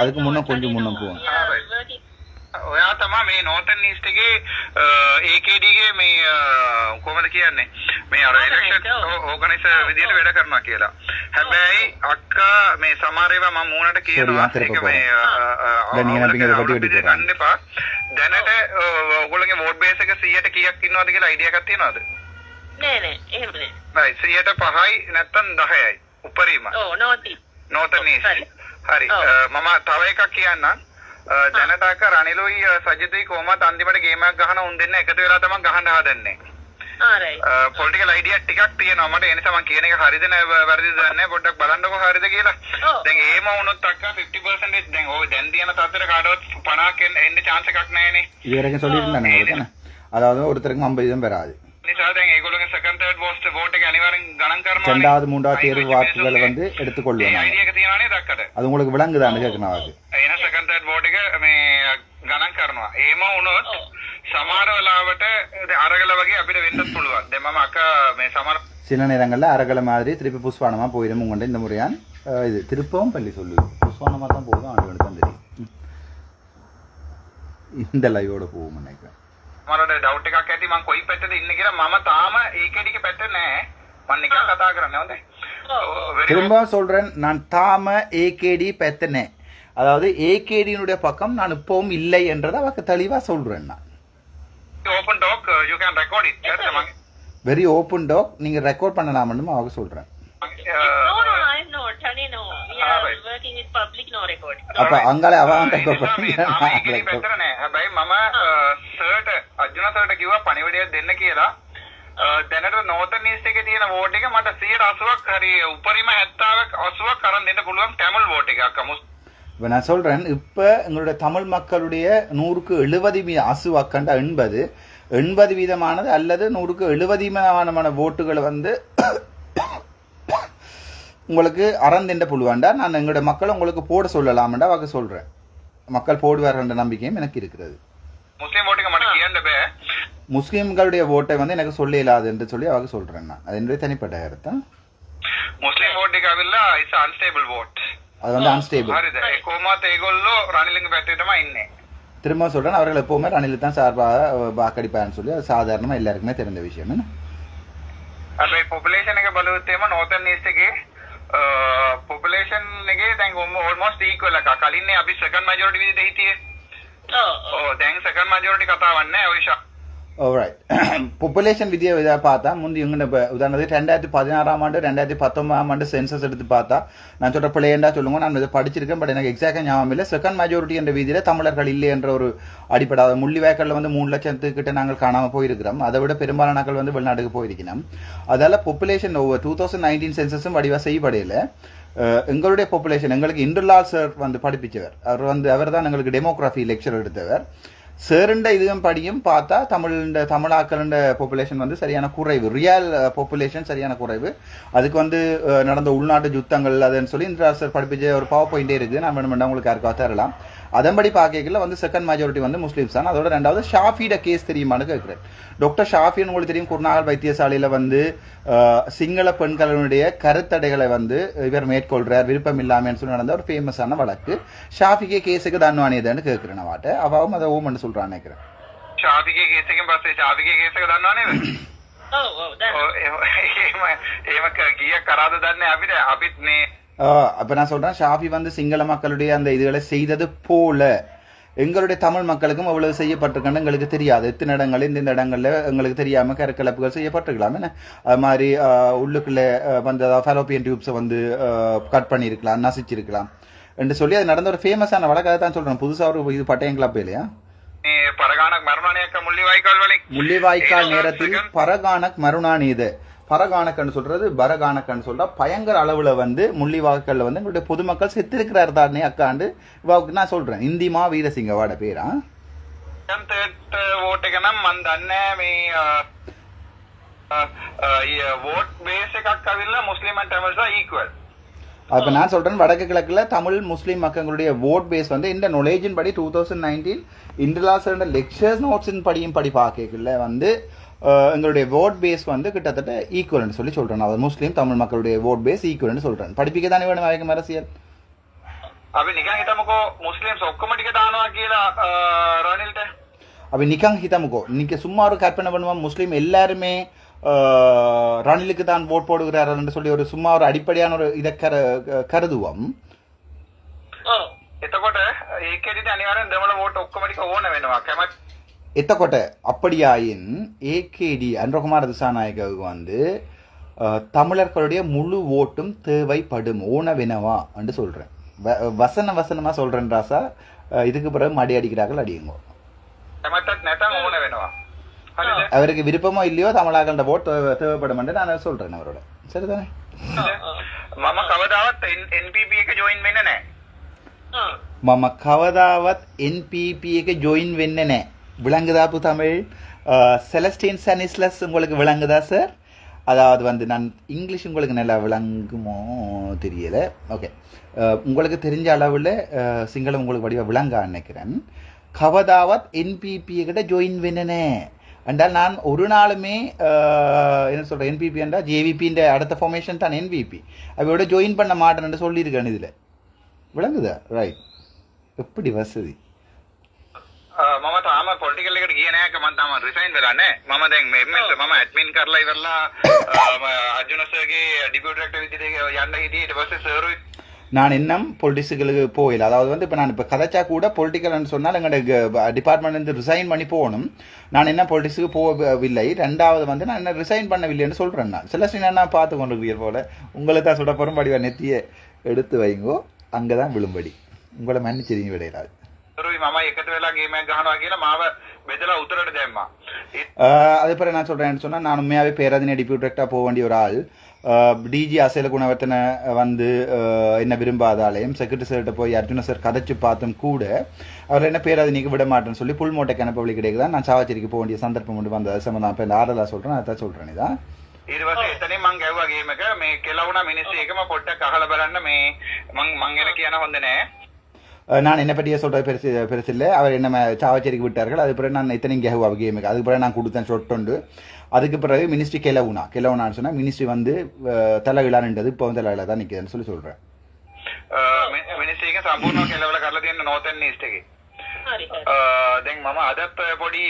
அதுக்கு முன்னே கொஞ்சம் முன்னே போவோம். ඔයා තමයි මේ නෝතන් ඊස්ට් එකේ AKD ගේ මේ කොහොමද කියන්නේ මේ අර ඉලෙක්ෂන් ඕගනයිසර් විදියට වැඩ කරනවා කියලා. හැබැයි අක්කා මේ සමහර ඒවා මම මූණට කියනවා ඒක මේ ගන්න එපා. දැනට ඔයගොල්ලෝගේ වෝට් බේස් එක 100ට කීයක් ඉන්නවද කියලා අයිඩියා එකක් තියෙනවද? නෑ එහෙම නෑ. right 105යි නැත්නම් 10යි උපරිම. නෝතන් ඊස්ට්. හරි. මම තව එකක් කියන්නම්. දැනට අක රනිලුයි සජිතුයි කොහමත් අන්තිමට ගේම් එකක් ගහන උන් දෙන්න එකතු වෙලා තමයි ගහන්න හදන්නේ. පොලිටිකල් අයිඩියා ටිකක් තියෙනවා මට. ඒ නිසා මම කියන එක හරිද වැරදිද දන්නේ නැහැ. පොඩ්ඩක් බලන්නකෝ හරිද කියලා. දැන් එහෙම වුණොත් අක්කා 50% දැන් ඔය දැන් තියෙන තත්ත්වෙට කාටවත් 50ක් එන්න chance එකක් නැහැනේ. இது வரைக்கும் சொல்லிருந்தானே உங்களுக்கு. அதாவது ஒருத்தருக்கு 50% வராது. නිසා දැන් ඒගොල්ලෝගේ second third post vote එක අනිවාර්යෙන් ගණන් කරනවා. இரண்டாவது மூன்றாவது தேர்வு வாக்குகளை வந்து எடுத்துக்கொள்ளுவாங்க. ஐடியா එක තියෙනවා නේද අක්කට? அது உங்களுக்கு விளங்குதான்னு கேட்கணும் அவருக்கு. එන second third vote එක මේ ගණන් කරනවා. එහෙම වුණොත් සමහර වෙලාවට අරගල වගේ අපිට වෙන්නත් පුළුවන්. දැන් මම අක්කා මේ සමහර சில நேரங்களில் அரகலை மாதிரி திருப்பி புஷ்பானமாக போயிடும். உங்கள்கிட்ட இந்த முறையான் இது திருப்பவும் பள்ளி சொல்லுது. புஷ்பானமாக தான் போதும், ஆண்டு தான் தெரியும். இந்த லைவோட போகும் நினைக்கிறேன். මට ඩවුට් එකක් ඇති මම කොයි පැත්තද ඉන්නේ කියලා මම තාම ඒකෙදික පැත්ත නෑ මම නිකන් කතා කරන්නේ හොඳයි திரும்ப சொல்றேன், நான் தாம ஏகேடி பெத்தனே, அதாவது ஏகேடியினுடைய பக்கம் நான் இப்பவும் இல்லை என்றதை அவக்கு தெளிவா சொல்றேன். நான் open talk you can record it very open talk, நீங்க ரெக்கார்ட் பண்ணலாம்னு அவங்க சொல்றேன். No, no, I'm not. Honey, no. We are working with public, no record. அப்ப அங்காலே அவன் ரெக்கார்ட் ඒකෙදි පැත්තට නෑ හැබැයි මම සර්ට අර්ජුන සර්ට කිව්වා පණිවිඩයක් දෙන්න කියලා දැනට නෝතන් ඊස්ට් එකේ තියෙන වෝට් එක මට 80%ක් හරි උපරිම 80%ක් අරන් දෙන්න පුළුවන් ටැමිල් වෝට් එකක් இப்போ நான் சொல்கிறேன், இப்போ எங்களுடைய தமிழ் மக்களுடைய 100க்கு 70 அசு வாக்கண்டா 80 வீதமானது அல்லது 100க்கு 70 வீதமான ஓட்டுகளை வந்து உங்களுக்கு அறந்திண்ட புழுவாண்டா நான் எங்களுடைய மக்களை உங்களுக்கு போட சொல்லலாம்டா வாக்கு சொல்கிறேன். மக்கள் போடுவார்ன்ற நம்பிக்கையும் எனக்கு இருக்கிறது. முஸ்லீம் ஓட்டுக்கு மட்டும் කියන්න බෑ. முஸ்லீம்களுடைய ஓட்டை வந்து எனக்கு சொல்ல இயலாது என்று சொல்லி அவங்க சொல்கிறேன். நான் அது என்னுடைய தனிப்பட்ட கருத்து. முஸ்லீம் ஓட்டுக்கு அவில்ல இட்ஸ் அன்ஸ்டேபிள் ஓட். அது வந்து அன்ஸ்டேபிள். හරිද? ඒ කොහොමත් ඒගොල්ලෝ රනිලින්ගේ පැත්තේ තමයි ඉන්නේ. திரும்ப சொல்கிறேன், அவர்கள் எப்போவுமே ரணில் தான் சார்பாக வாக்களிப்பான்னு சொல்லி அது சாதாரணமாக எல்லாருக்குமே தெரிந்த விஷயம். என்ன හැබැයි පොපුලේෂන් එක බලුවොත් එම නෝතන් ඊස්ට් එකේ පොපුලේෂන් එකේ දැන් ඔල්මෝස්ට් ඊක්වල් එකක්. කලින්නේ අපි සෙකන්ඩ් මැජොරිටි විදිහට හිටියේ. ඔව් දැන් සෙකන්ඩ් මැජොරිටි කතාවක් නැහැ ඔය ரைட். பாப்புலேஷன் விதியை இதாக பார்த்தா முந்தி இங்கே இப்போ உதாரணத்துக்கு 2016ஆம் ஆண்டு 2019ஆம் ஆண்டு சென்சஸ் எடுத்து பார்த்தா நான் சொல்கிற பிள்ளையண்டா சொல்லுங்க, நான் இதை படிச்சிருக்கேன், பட் எனக்கு எக்ஸாக்டாக ஞாபகம் இல்லை. செகண்ட் மெஜாரிட்டி என்ற விதியில் தமிழர்கள் இல்லை என்ற ஒரு அடிப்படை, அதாவது முள்ளிவாய்க்காலில் வந்து 3 லட்சத்துக்கிட்ட நாங்கள் காணாமல் போயிருக்கிறோம். அதை விட பெரும்பாலானாக்கள் வந்து வெளிநாட்டுக்கு போயிருக்கணும். அதால் பாப்புலேஷன் 2019 சென்சஸும் வடிவாக செய்யப்படையில் எங்களுடைய பாப்புலேஷன் எங்களுக்கு இந்துலால் சார் வந்து படிப்பிச்சவர், அவர் தான் எங்களுக்கு டெமோகிராஃபி லெக்சர் எடுத்தவர். சேருண்ட இதுவும் படியும் பார்த்தா தமிழாக்கள பாப்புலேஷன் வந்து சரியான குறைவு, ரியல் பாப்புலேஷன் சரியான குறைவு. அதுக்கு வந்து நடந்த உள்நாட்டு யுத்தங்கள் அதுன்னு சொல்லி இந்த சார் படிப்பிச்ச ஒரு பவர் பாயிண்டே இருக்குது. நான் வேணுமெண்டா உங்களுக்கு யாருக்காக தரலாம். அதன்படி பார்க்கல வந்து செகண்ட் மெஜாரிட்டி வந்து முஸ்லீம்ஸ் தான். அதோட ரெண்டாவது ஷாஃபியோட கேஸ் தெரியுமான்னு கேட்குறேன். டாக்டர் ஷாஃபின்னு உங்களுக்கு தெரியும், குருநாகல் வைத்தியசாலையில் வந்து சிங்கள பெண்களுடைய கருத்தடைகளை வந்து இவர் மேற்கொள்கிறார் விருப்பம் இல்லாமல் சொல்லி நடந்த ஒரு ஃபேமஸான வழக்கு. ஷாஃபிக்கே கேஸுக்கு தன்வானியதுன்னு கேட்குறேன். வாட்ட அவாவும் அதை ஓமன்னு சொல்கிறான்னு நினைக்கிறேன். ஷாஃபிக்கே கேஸுக்கு பஸ் ஷாஃபிக்கே கேஸுக்கு தன்வானே கிய கராத தானே அபித் நே. அப்போ நான் சொல்கிறேன், ஷாஃபி வந்து சிங்கள மக்களுடைய அந்த இதுகளை செய்தது போல எங்களுடைய தமிழ் மக்களுக்கும் அவ்வளவு செய்யப்பட்டிருக்கன்னு எங்களுக்கு தெரியாது. எத்தனை இடங்கள் இந்த இடங்களில் எங்களுக்கு தெரியாமல் கருக்கலப்புகள் செய்யப்பட்டிருக்கலாம். என்ன அது மாதிரி உள்ளுக்குள்ளே வந்து ஃபெலோப்பியன் டியூப்ஸை வந்து கட் பண்ணியிருக்கலாம், நசிச்சிருக்கலாம் என்று சொல்லி அது நடந்த ஒரு ஃபேமஸான வழக்காக தான் சொல்கிறேன். புதுசாக ஒரு இது பட்டயங்களா இல்லையா? முள்ளிவாய்க்கால் நேரத்தில் பரகானக் மருணானீது, பரகானக்கன்னு சொல்றது பரகானக்கன்னு சொல்றா பயங்கர அளவுல வந்து முள்ளிவாய்க்கால்ல வந்து எங்களுடைய பொதுமக்கள் செத்திருக்கிறார் தானே அக்காண்டு இவாவுக்கு நான் சொல்றேன். இந்திமா வீரசிங்க வாட பேரா ஓட்டுக்கணும் அந்த அண்ணன் ஓட் பேஸ் கக்கவில்லை முஸ்லீம் அண்ட் தமிழ்ஸ் தான் ஈக்குவல். அப்போ நான் சொல்கிறேன், வடக்கு கிழக்கில் தமிழ் முஸ்லீம் மக்களுடைய ஓட் பேஸ் வந்து இந்த நொலேஜின் படி 2019 இன்டர்லாஸ்ட லெக்சர்ஸ் நோட்ஸின் படியும் படி பார்க்கல வந்து எங்களுடைய ஓட் பேஸ் வந்து கிட்டத்தட்ட ஈக்குவல்னு சொல்லி சொல்கிறேன். அவர் முஸ்லீம் தமிழ் மக்களுடைய ஓட் பேஸ் ஈக்குவல்னு சொல்கிறேன். படிப்பிக்க தானே வேணும் வரைக்கும் அரசியல். අපි නිකන් හිතමුකෝ මුස්ලිම්ස් ඔක්කොම ටික දානවා කියලා රනිල්ට. අපි නිකන් හිතමුකෝ, இன்னைக்கு சும்மா ஒரு கற்பனை பண்ணுவோம், முஸ்லீம் எல்லாருமே ரணிலுக்கு தான் ஓட் போடுகிறார்கள் என்று சொல்லி ஒரு சும்மா ஒரு அடிப்படையான ஒரு இதை கருதுவோம். එතකොට ඒකෙදිට අනිවාර්යෙන් දෙමළ වෝට් ඔක්කොම ටික ඕන වෙනවා කැමති. එතකොට அப்படியாயின் ஏகேடி அன்றகுமார திசாநாயகவுக்கு வந்து தமிழர்களுடைய முழு ஓட்டும் தேவைப்படும் ஓனவெனவா என்று சொல்கிறேன். வசனமா சொல்கிறேன் ராசா. இதுக்கு பிறகு மடி அடிக்கிறார்கள் அடியுங்கோ. அவருக்கு விருப்பமோ இல்லையோ தமிழாக்கள ஓட் தேவைப்படும் என்று நான் சொல்கிறேன் அவரோட. சரிதானே? මම කවදාවත් NPP එක ජොයින් වෙන්නේ නැහැ. මම කවදාවත් NPP එක ஜாயின் වෙන්නේ නැහැ. விளங்குதா தமிழ்? செலஸ்டின் சனிஸ்லஸ் உங்களுக்கு விளங்குதா சார்? அதாவது வந்து நான் இங்கிலீஷ் உங்களுக்கு நல்லா விளங்குமோ தெரியல. ஓகே, உங்களுக்கு தெரிஞ்ச அளவில் சிங்களம் உங்களுக்கு வடிவாக விளங்க நினைக்கிறேன். கவதாவத் என்பிபி கிட்ட ஜாயின் வென்னனே என்றால் நான் ஒரு நாளுமே என்ன சொல்கிறேன், என்பிபி என்றால் ஜேவிபின்ற அடுத்த ஃபார்மேஷன் தான் என்பிபி, அவையோட ஜாயின் பண்ண மாட்டேன்னு சொல்லியிருக்கேன். இதில் விளங்குதா? ரைட். எப்படி வசதி මම තාම පොලිටිකල් එකට ගියේ නැහැ මම තාම රිසයින් වෙලා නැහැ මම දැන් MS මම ඇඩ්මින් කරලා ඉවරලා අර්ජුන සර්ගේ ඩිපියුටි ඩිරෙක්ටර් විදිහට යන්න හිටියේ ඊට පස්සේ සර් நான் இன்னும் பொலிட்டிக்ஸுக்கு போகல. அதாவது வந்து இப்போ நான் இப்போ கதைச்சா கூட பொலிட்டிக்கல்னு சொன்னால் எங்களோட டிபார்ட்மெண்ட்லேருந்து ரிசைன் பண்ணி போகணும். நான் என்ன பொலிட்டிக்ஸுக்கு போகவில்லை. ரெண்டாவது வந்து நான் என்ன ரிசைன் பண்ணவில்லைன்னு சொல்கிறேன். நான் செலஸ்டின் என்ன பார்த்து கொண்டிருக்கிறீர் போல உங்களுக்கு தான் சுட பெரும்படி நெத்தியை எடுத்து வைங்கோ, அங்கே தான் விழும்படி. உங்களை மன்னிச்சிருங்க விடையிலாது. මම එකට වෙලා ගේමයක් ගහනවා කියලා මාව බෙදලා උතරට දැම්මා. அதே பிறகு நான் சொல்கிறேன்னு சொன்னால் நான் உண்மையாகவே பேராதனை டிபியூட் டைரக்டராக போக வேண்டிய ஒரு ஆள். டிஜி அசேல குணவர்த்தனை வந்து என்ன விரும்பாதாலையும் செக்ரட்டரி சார்கிட்ட போய் அர்ஜுன சார் கதைச்சு பார்த்தும் கூட அவர் என்ன பேராதனைக்கு விட மாட்டேன்னு சொல்லி புல் மூட்டை கணப்பவழி கிடையாது தான் நான் சாவச்சேரிக்கு போக வேண்டிய சந்தர்ப்பம் கொண்டு வந்த சம்பந்தம் இப்போ இந்த ஆறுதலாக சொல்கிறேன். அதான் சொல்கிறேன். இதான் ඊට පස්සේ එතනින් මං ගැව්වා ගේම් එක මේ කෙලවුණා මිනිස්සු එකම පොට්ටක් අහලා බලන්න මේ මං ගැන කියන හොඳ නෑ. நான் என்ன பற்றியே சொல்கிறது பெருசு இல்லை. அவர் என்ன சாவச்சேரிக்கு விட்டார்கள். அது பிறகு நான் இத்தனையும் கேகுவா கேமுக்கு அதுக்கு பிறகு நான் கொடுத்தேன் சொட்டுண்டு. அதுக்கு பிறகு மினிஸ்ட்ரி கிளவுனான்னு சொன்னால் மினிஸ்ட்ரி வந்து தலைவிழான்றது இப்போ வந்து தலைவிழா தான் நிற்குதுன்னு சொல்கிறேன். මිනිස්ට්‍රීක සම්පූර්ණව කෙලවල කරලා තියෙන නෝතන් ඊස්ට් එකේ. දැන් මම අදත් පොඩි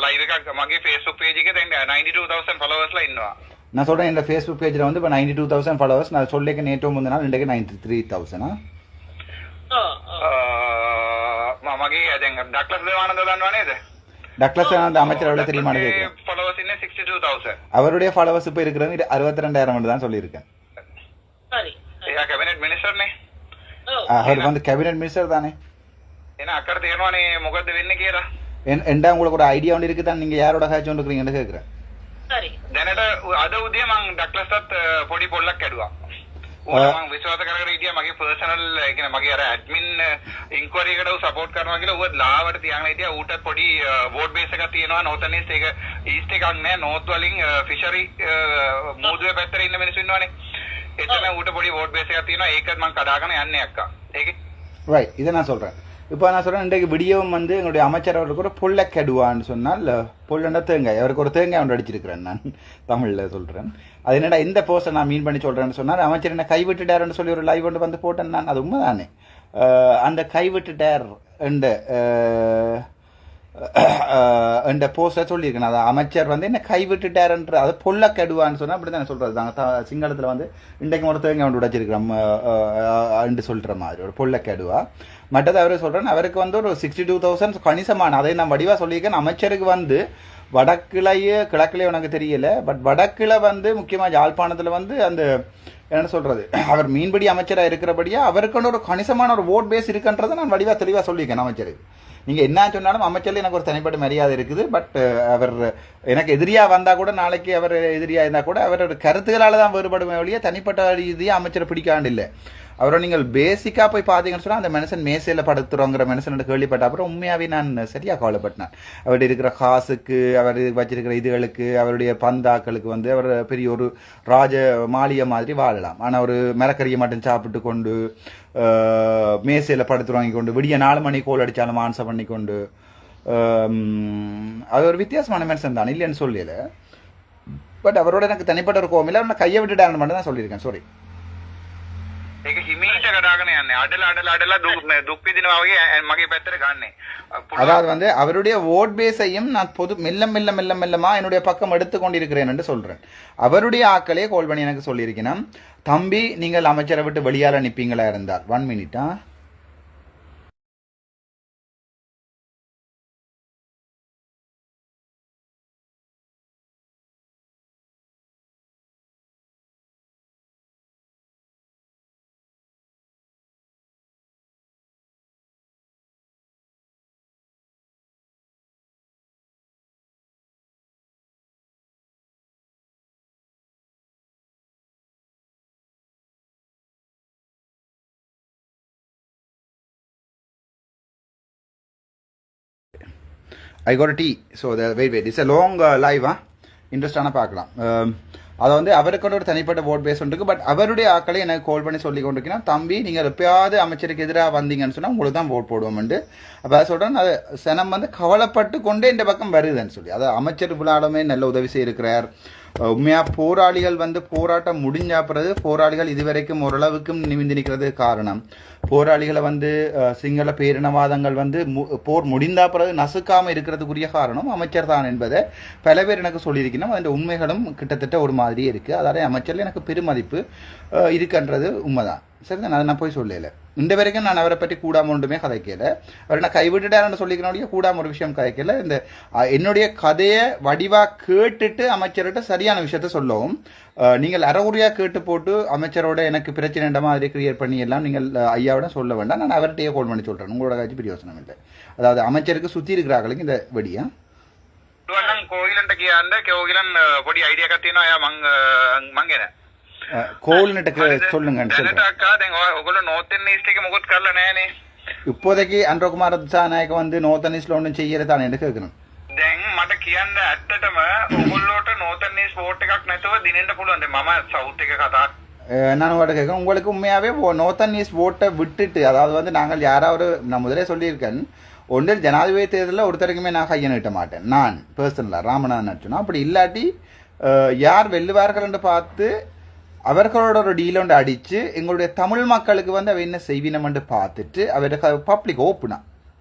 ලයිව් එකක් මගේ Facebook page එකේ දැන් 92000 followers ලා ඉන්නවා. நான் சொல்கிறேன் இந்த ஃபேஸ்புக் பேஜில் வந்து இப்போ 92,000 ஃபாலோவர்ஸ். நான் சொல்லிக்க நேற்று முந்தின நாள் இன்றைக்கு 93,000. මගේ දැන් ඩක්ලස් දේවානන්ද දන්නව නේද? டக்ளஸ் அந்த அமைச்சர் எவ்வளோ தெரியுமானு கேட்குறேன். followers இன்னும் 62,000. அவருடைய ஃபாலோவர்ஸ் இப்போ இருக்கிறது 62,000 தான் சொல்லியிருக்கேன். එයා කැබිනට් මිනිස්ටර් නේ. அவர் வந்து கேபினட் மினிஸ்டர் தானே. එන අක්කට තේරෙනවනේ මොකද්ද වෙන්නේ කියලා. என்டா உங்களுக்கு ஒரு ஐடியா ஒன்று இருக்குது தான் நீங்கள் யாரோட காய்ச்சி கொண்டு இருக்கிறீங்கன்னு கேட்குறேன். දැනට අද උදේ මං ඩක්ලස්ටත් පොඩි පොල්ලක් කැඩුවා. මං විශ්වාස කරගෙන හිටියා මගේ පර්සනල් කියන්නේ මගේ අර ඇඩ්මින් ඉන්ක්වයරි එකට උ සපෝට් කරනවා කියලා ඌවත් ලාවට තියාගෙන හිටියා. ඌටත් පොඩි වෝට් බේස් එකක් තියෙනවා. නෝතන් ඊස්ට් එක ඊස්ට් එකක් නෑ. නෝත් වලින් ෆිෂරි මූදුවේ පැත්තේ ඉන්න මිනිස්සු ඉන්නවනේ. එතන ඌට පොඩි වෝට් බේස් එකක් තියෙනවා. ඒකත් මං කඩාගෙන යන්නේ අක්කා. ඒකේ ரைட், இதை நான் சொல்கிறேன். இப்போ நான் சொல்கிறேன் இன்றைக்கு விடியவும் வந்து எங்களுடைய அமைச்சர் அவருக்கு ஒரு பொல்லை கெடுவான்னு சொன்னால் பொல்லண்டா தேங்காய் அவருக்கு ஒரு தேங்காய் ஒன்று அடிச்சிருக்கிறேன் நான் தமிழில் சொல்கிறேன். அது என்னடா இந்த போஸ்ட்டை நான் மீன் பண்ணி சொல்கிறேன்னு சொன்னால் அமைச்சர் என்ன கைவிட்டுட்டாருன்னு சொல்லி ஒரு லைவ் ஒன்று வந்து போட்டேன் நான். அது உண்மை தானே. அந்த கைவிட்டுட்டார் என்ற போஸ்ட்டை சொல்லியிருக்கேன். அது அமைச்சர் வந்து என்ன கைவிட்டுட்டாருன்ற அது பொல்ல கெடுவான்னு சொன்னால் அப்படி தானே சொல்கிறது. நாங்கள் சிங்களத்தில் வந்து இன்றைக்கு ஒரு தேங்காய் ஒன்று உடைச்சிருக்கிறோம் என்று சொல்கிற மாதிரி ஒரு பொல்ல கெடுவா. மற்றது அவரே சொல்கிறேன் அவருக்கு வந்து ஒரு 62,000 கணிசமான அதை நான் வடிவாக சொல்லியிருக்கேன். அமைச்சருக்கு வந்து வடக்கிலேயே கிழக்கிலேயே உனக்கு தெரியல. பட் வடக்கில் வந்து முக்கியமாக யாழ்ப்பாணத்தில் வந்து அந்த என்ன சொல்கிறது அவர் மீன்பிடி அமைச்சராக இருக்கிறபடியா அவருக்குன்னு ஒரு கணிசமான ஒரு ஓட் பேஸ் இருக்குன்றதை நான் வடிவாக தெளிவாக சொல்லியிருக்கேன் அமைச்சருக்கு. நீங்கள் என்ன சொன்னாலும் அமைச்சரில் எனக்கு ஒரு தனிப்பட்ட மரியாதை இருக்குது. பட் அவர் எனக்கு எதிரியாக வந்தால் கூட நாளைக்கு அவர் எதிரியாக இருந்தால் கூட அவரோட கருத்துக்களால் தான் வேறுபடுமே ஒழிய தனிப்பட்ட ரீதியாக அமைச்சரை பிடிக்காண்டு இல்லை. அவரை நீங்கள் பேசிக்காக போய் பார்த்தீங்கன்னு சொன்னால் அந்த மனுஷன் மேசையில் படுத்துறோங்கிற மனுஷனோட கேள்விப்பட்ட அப்புறம் உண்மையாகவே நான் சரியாக கவலைப்பட்டேன். அவருடைய இருக்கிற காசுக்கு அவர் வச்சிருக்கிற இதுகளுக்கு அவருடைய பந்தாக்களுக்கு வந்து அவர் பெரிய ஒரு ராஜ மாளிகை மாதிரி வாழலாம். ஆனால் ஒரு மரக்கறியை மட்டும் சாப்பிட்டு கொண்டு மேசையில் படுத்து வாங்கி கொண்டு விடிய 4 மணி கோல் அடித்தாலும் ஆன்சர் பண்ணி கொண்டு அது ஒரு வித்தியாசமான மனுஷன் தான் இல்லைன்னு சொல்லல. பட் அவரோட எனக்கு தனிப்பட்ட ஒரு கோவம் இல்லை. அவனை கையை விட்டுட்டாங்கன்னு மட்டும் தான் சொல்லியிருக்கேன். சாரி. ඒක හිමීට කඩාගෙන යන්නේ අඩලා දුක් විඳිනවා වගේ මගේ පැත්තට ගන්නෙ. அதாவது வந்து அவருடைய ஓட் பேஸையும் நான் மெல்லமா என்னுடைய பக்கம் எடுத்து கொண்டிருக்கிறேன் என்று சொல்றேன். அவருடைய ஆக்களே கோல் பண்ணி எனக்கு சொல்லியிருக்கேன், தம்பி நீங்கள் அமைச்சரை விட்டு வெளியால நிப்பீங்களா இருந்தால் 1 minute. I got a tea. So wait. It's a long live. இன்ட்ரெஸ்டான பார்க்கலாம். அதை வந்து அவருக்கு ஒரு தனிப்பட்ட ஓட் பேஸ் இருக்குது. பட் அவருடைய ஆக்களை எனக்கு கால் பண்ணி சொல்லி கொண்டிருக்கீங்கன்னா, தம்பி நீங்கள் எப்பயாவது அமைச்சருக்கு எதிராக வந்தீங்கன்னு சொன்னால் உங்களுக்கு தான் ஓட் போடுவோம்ண்டு. அப்போ அதை சொல்கிறேன். அது சனம் வந்து கவலைப்பட்டு கொண்டே இந்த பக்கம் வருதுன்னு சொல்லி. அதை அமைச்சர் விழாலுமே நல்ல உதவி செய்திருக்கிறார். உண்மையா போராளிகள் வந்து போராட்டம் முடிஞ்ச பிறகு போராளிகள் இதுவரைக்கும் ஓரளவுக்கும் நிமிந்து நிற்கிறது காரணம் போராளிகளை வந்து சிங்கள பேரினவாதங்கள் வந்து போர் முடிந்த பிறகு நசுக்காமல் இருக்கிறதுக்குரிய காரணம் அமைச்சர் தான் என்பதை பல பேர் எனக்கு சொல்லியிருக்கணும் அந்த உண்மைகளும் கிட்டத்தட்ட ஒரு மாதிரியே இருக்குது அதாவது அமைச்சரில் எனக்கு பெருமதிப்பு இருக்குன்றது உண்மைதான் சரி அதை நான் போய் சொல்லலை இந்த வரைக்கும் நான் அவரை பற்றி கூடாம ஒன்றுமே கதைக்கல அவர் நான் கைவிட்டுட்டாருன்னு சொல்லிக்கிறோடைய கூடாம ஒரு விஷயம் கதைக்கல இந்த என்னுடைய கதையை வடிவாக கேட்டுட்டு அமைச்சர்கிட்ட சரியான விஷயத்த சொல்லவும் நீங்கள் அறகுறையாக கேட்டு போட்டு அமைச்சரோட எனக்கு பிரச்சனை மாதிரி கிரியேட் பண்ணி எல்லாம் நீங்கள் ஐயாவோட சொல்ல வேண்டாம் நான் அவர்கிட்டயே கால் பண்ணி சொல்கிறேன் உங்களோட காட்சி பிரயோசனம் இல்லை அதாவது அமைச்சருக்கு சுற்றி இருக்கிறார்களுக்கு இந்த வெடியா கோயிலன்ට කියන්න கோயிலன் පොඩි අයිඩියා එකක් තියෙනවා එයා මං ගැන கோவில்கிட்ட சொல்லுங்க අක්කා දැන් ඔයගොල්ලෝ නෝතන් ඊස්ට් එක මොකොත් කරලා නැහනේ இப்போதைக்கு அன்றகுமார திசாநாயක வந்து நோத்தன் ஈஸ்ட்ல ஒன்றும் செய்யறதானே என்று கேட்கணும் දැන් මට කියන්න ඇත්තටම ඔයගොල්ලෝට නෝතන් ඊස්ට් වෝට් එකක් නැතුව දිනෙන්න පුළුවන් දැන් මම සවුත් එක කතා நான் உங்கள்கிட்ட கேட்குறேன் உங்களுக்கு உண்மையாகவே நோத்தன் ஈஸ்ட் ஓட்டை விட்டுட்டு அதாவது வந்து நாங்கள் யாராவது நான் முதலே சொல்லியிருக்கேன் ஒன்றில் ஜனாதிபதி தேர்தலில் ஒருத்தருக்குமே நான் கையை நீட்ட மாட்டேன் நான் பர்சனலாக ராமநாதன் நச்சுனா அப்படி இல்லாட்டி யார் வெல்லுவார்கள் என்று பார்த்து அவர்களோட ஒரு டீல் ஒன்று அடித்து எங்களுடைய தமிழ் மக்களுக்கு வந்து அவ என்ன செய்வினம்னு பார்த்துட்டு அவருக்கு பப்ளிக் ஓப்பனா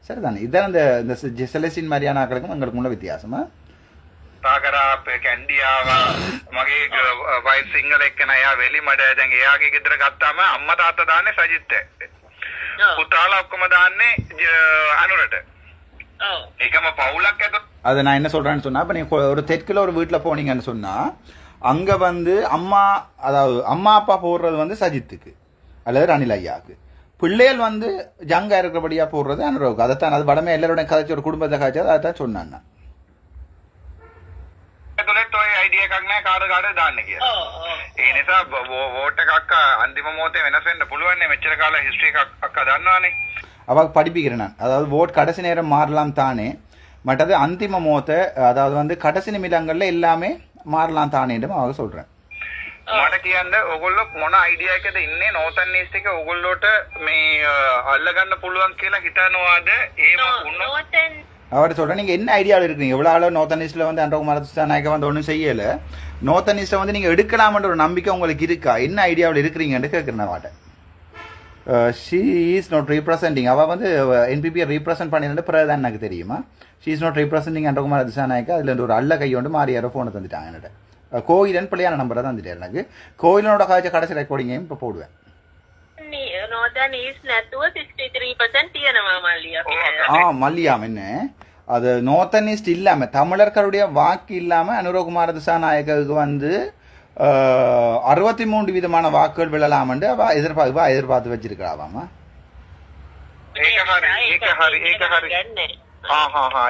சரிதானே இதுதான் இந்த செலஸ்டின் மாதிரியான ஆக்களுக்கும் எங்களுக்கு உள்ள வித்தியாசமா තාකරා කැන්ඩියාව මගේ වයිෆ් සිංගල එක්කන එයා වෙලිමඩ දැන් එයාගේ ගෙදර ගත්තාම අම්මා තාත්තා දාන්නේ සජිත් පුතාලා ඔක්කොම දාන්නේ අනුරට ඒකම පවුලක් ඇත அதை நான் என்ன சொல்றேன்னு சொன்னா இப்போ நீங்கள் ஒரு தெற்கில் ஒரு வீட்டில் போனீங்கன்னு சொன்னா அங்கே வந்து அம்மா அதாவது அம்மா அப்பா போடுறது வந்து சஜித்துக்கு அல்லது ரணில் ஐயாவுக்கு பிள்ளைகள் வந்து ஜங்கா இருக்கிறபடியாக போடுறது அனுரவுக்கு அதைத்தான் அது வடமே எல்லாரோட கதைச்சி ஒரு குடும்பத்தை கதைச்சி அதைத்தான் சொன்னான் நான் අයිඩියා එකක් නැහැ කාට කාටද දාන්න කියලා. ඒ නිසා වෝට් එකක් අන්තිම මොහොතේ වෙනස් වෙන්න පුළුවන් නේ මෙච්චර කාල හිස්ටරි එකක් අක්කා දන්නවනේ. அவள் படிப்பிக்கிறேன் நான் அதாவது ஓட் கடைசி நேரம் மாறலாம் தானே மற்றது அந்திம மோத்தை அதாவது வந்து கடைசி நிமிடங்கள்ல எல்லாமே மாறலாம் தானேன்னு அவங்க சொல்றேன் මට කියන්න ඔයගොල්ලෝ මොන අයිඩියා එකද ඉන්නේ නෝතන් ඊස්ට් එක ඔයගොල්ලෝට මේ අල්ල ගන්න පුළුවන් කියලා හිතනවාද එහෙම වුණොත් அவர் சொல்கிறேன் நீங்கள் என்ன ஐடியாவில் இருக்கீங்க எவ்வளோ ஆளோ நோத்தன் ஈஸ்ட்டில் வந்து அன்றகுமார திசாநாயக்க வந்து ஒன்றும் செய்யலை நோத்தன் ஈஸ்ட்டை வந்து நீங்கள் எடுக்கலாமன்ற ஒரு நம்பிக்கை உங்களுக்கு இருக்கா என்ன ஐடியாவில் இருக்கிறீங்கன்னு கேட்குறேன் வாட்டேன் ஷீ இஸ் நாட் ரீப்ரசென்டிங் அவள் வந்து என்பிபியை ரீப்ரசென்ட் பண்ணிட்டு பிறகு தான் எனக்கு தெரியுமா she is not representing Anura Kumara Dissanayake அதில் ஒரு அல்ல கையோண்டு மாறி யாரோ ஃபோனை தந்துட்டாங்க என்கிட்ட கோயிலன் பிள்ளையான நம்பரை தந்துட்டேன் எனக்கு கோயிலனோட காய்ச்ச கடைசி ரெக்கார்டிங்கையும் இப்போ போடுவேன் නෝතන් ඊස් නැතුව 63% තියෙනවා මල්ලියා மல்லியாம் என்ன அது நோத்தன் ஈஸ்ட் இல்லாமல் தமிழர்களுடைய வாக்கு இல்லாமல் அனுரகுமார திசாநாயகவுக்கு வந்து 63 விதமான வாக்குகள் விழலாம்னு அவ எதிர்பார்த்து வச்சிருக்கிறாவாமா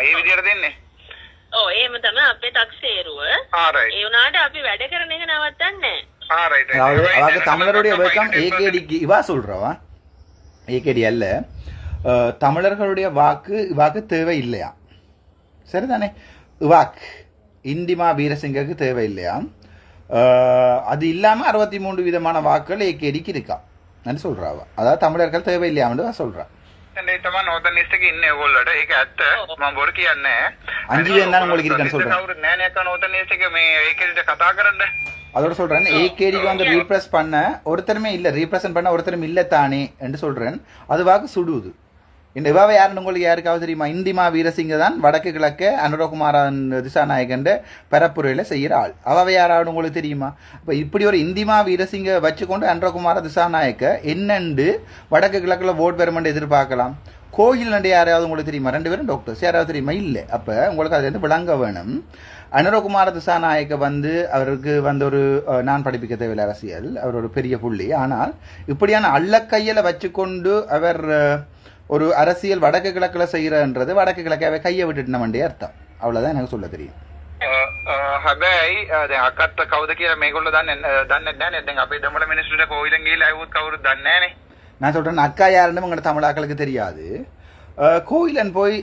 ඒ විදියට දෙන්නේ ඔව් එහෙම තමයි අපේ තක්සේරුව ඒ වුණාට අපි වැඩ කරන එක නවත්තන්නේ அதாவது தமிழருடைய வெக்கம் ஏகேடிக்கு இவா சொல்றவா ஏகேடி அல்ல தமிழர்களுடைய வாக்கு தேவை இல்லையா சரிதானே இவாக் இந்திமா வீரசிங்கக்கு தேவை இல்லையா அது இல்லாமல் 63 விதமான வாக்குகள் ஏகேடிக்கு இருக்கா நான் சொல்றாவா அதாவது தமிழர்கள் தேவை இல்லையான்னு சொல்றா තමයි නෝතන් ඊස්ට් එකේ ඉන්නේ ඕගොල්ලෝට ඒක ඇත්ත මම බොරු කියන්නේ 5 වෙනදා உங்களுக்கு இருக்கன்னு சொல்றேன் කවුරු නෑ නේ අක්කා නෝතන් ඊස්ට් එකේ මේ ඒකෙන්ද කතා කරන්න அதோட சொல்றேன் ஏகேடிக்கு வந்து ரீப்ரஸ் பண்ண ஒருத்தருமே இல்லை ரீப்ரசன்ட் பண்ண ஒருத்தரும் இல்லை தானே என்று சொல்றேன் அது வாக்கு சுடுது இந்த இவாவை யாருன்னு உங்களுக்கு யாருக்காவது தெரியுமா இந்திமா வீரசிங்க தான் வடக்கு கிழக்க அனுரகுமாரன் திசாநாயகன் பரப்புரையில் செய்கிற ஆள் அவாவை யாராவது உங்களுக்கு தெரியுமா இப்போ இப்படி ஒரு இந்திமா வீரசிங்க வச்சுக்கொண்டு அனுரகுமார திசாநாயக்க என்னண்டு வடக்கு கிழக்கில் ஓட் வருமென்று எதிர்பார்க்கலாம் கோயில் நண்டு யாராவது உங்களுக்கு தெரியுமா 2 பேரும் டாக்டர்ஸ் யாராவது தெரியுமா இல்லை அப்போ உங்களுக்கு அதுலேருந்து விளங்க வேணும் அனுரகுமார திசாநாயக்க வந்து அவருக்கு வந்து ஒரு நான் படிப்பிக்க தேவையில்லை அரசியல் அவர் ஒரு பெரிய புள்ளி ஆனால் இப்படியான அள்ளக்கையில் வச்சுக்கொண்டு அவர் ஒரு அரசியல் வடக்கு கிழக்கில் செய்கிறன்றது வடக்கு கிழக்காவே கையை விட்டுட்டு நம்ம அர்த்தம் அவ்வளோதான் எனக்கு சொல்ல தெரியும் හැබැයි දැන් අකත්ත කවුද කියලා මේගොල්ලෝ දන්නේ නැහැ දැන් අපේ දමල මිනිස්සුන්ට කොයිලන් ගිහලා ආවොත් කවුරුත් දන්නේ නැහනේ நான் சொல்கிறேன் அக்கா யாருன்னு உங்களோட தமிழாக்களுக்கு தெரியாது கோயிலன் போய்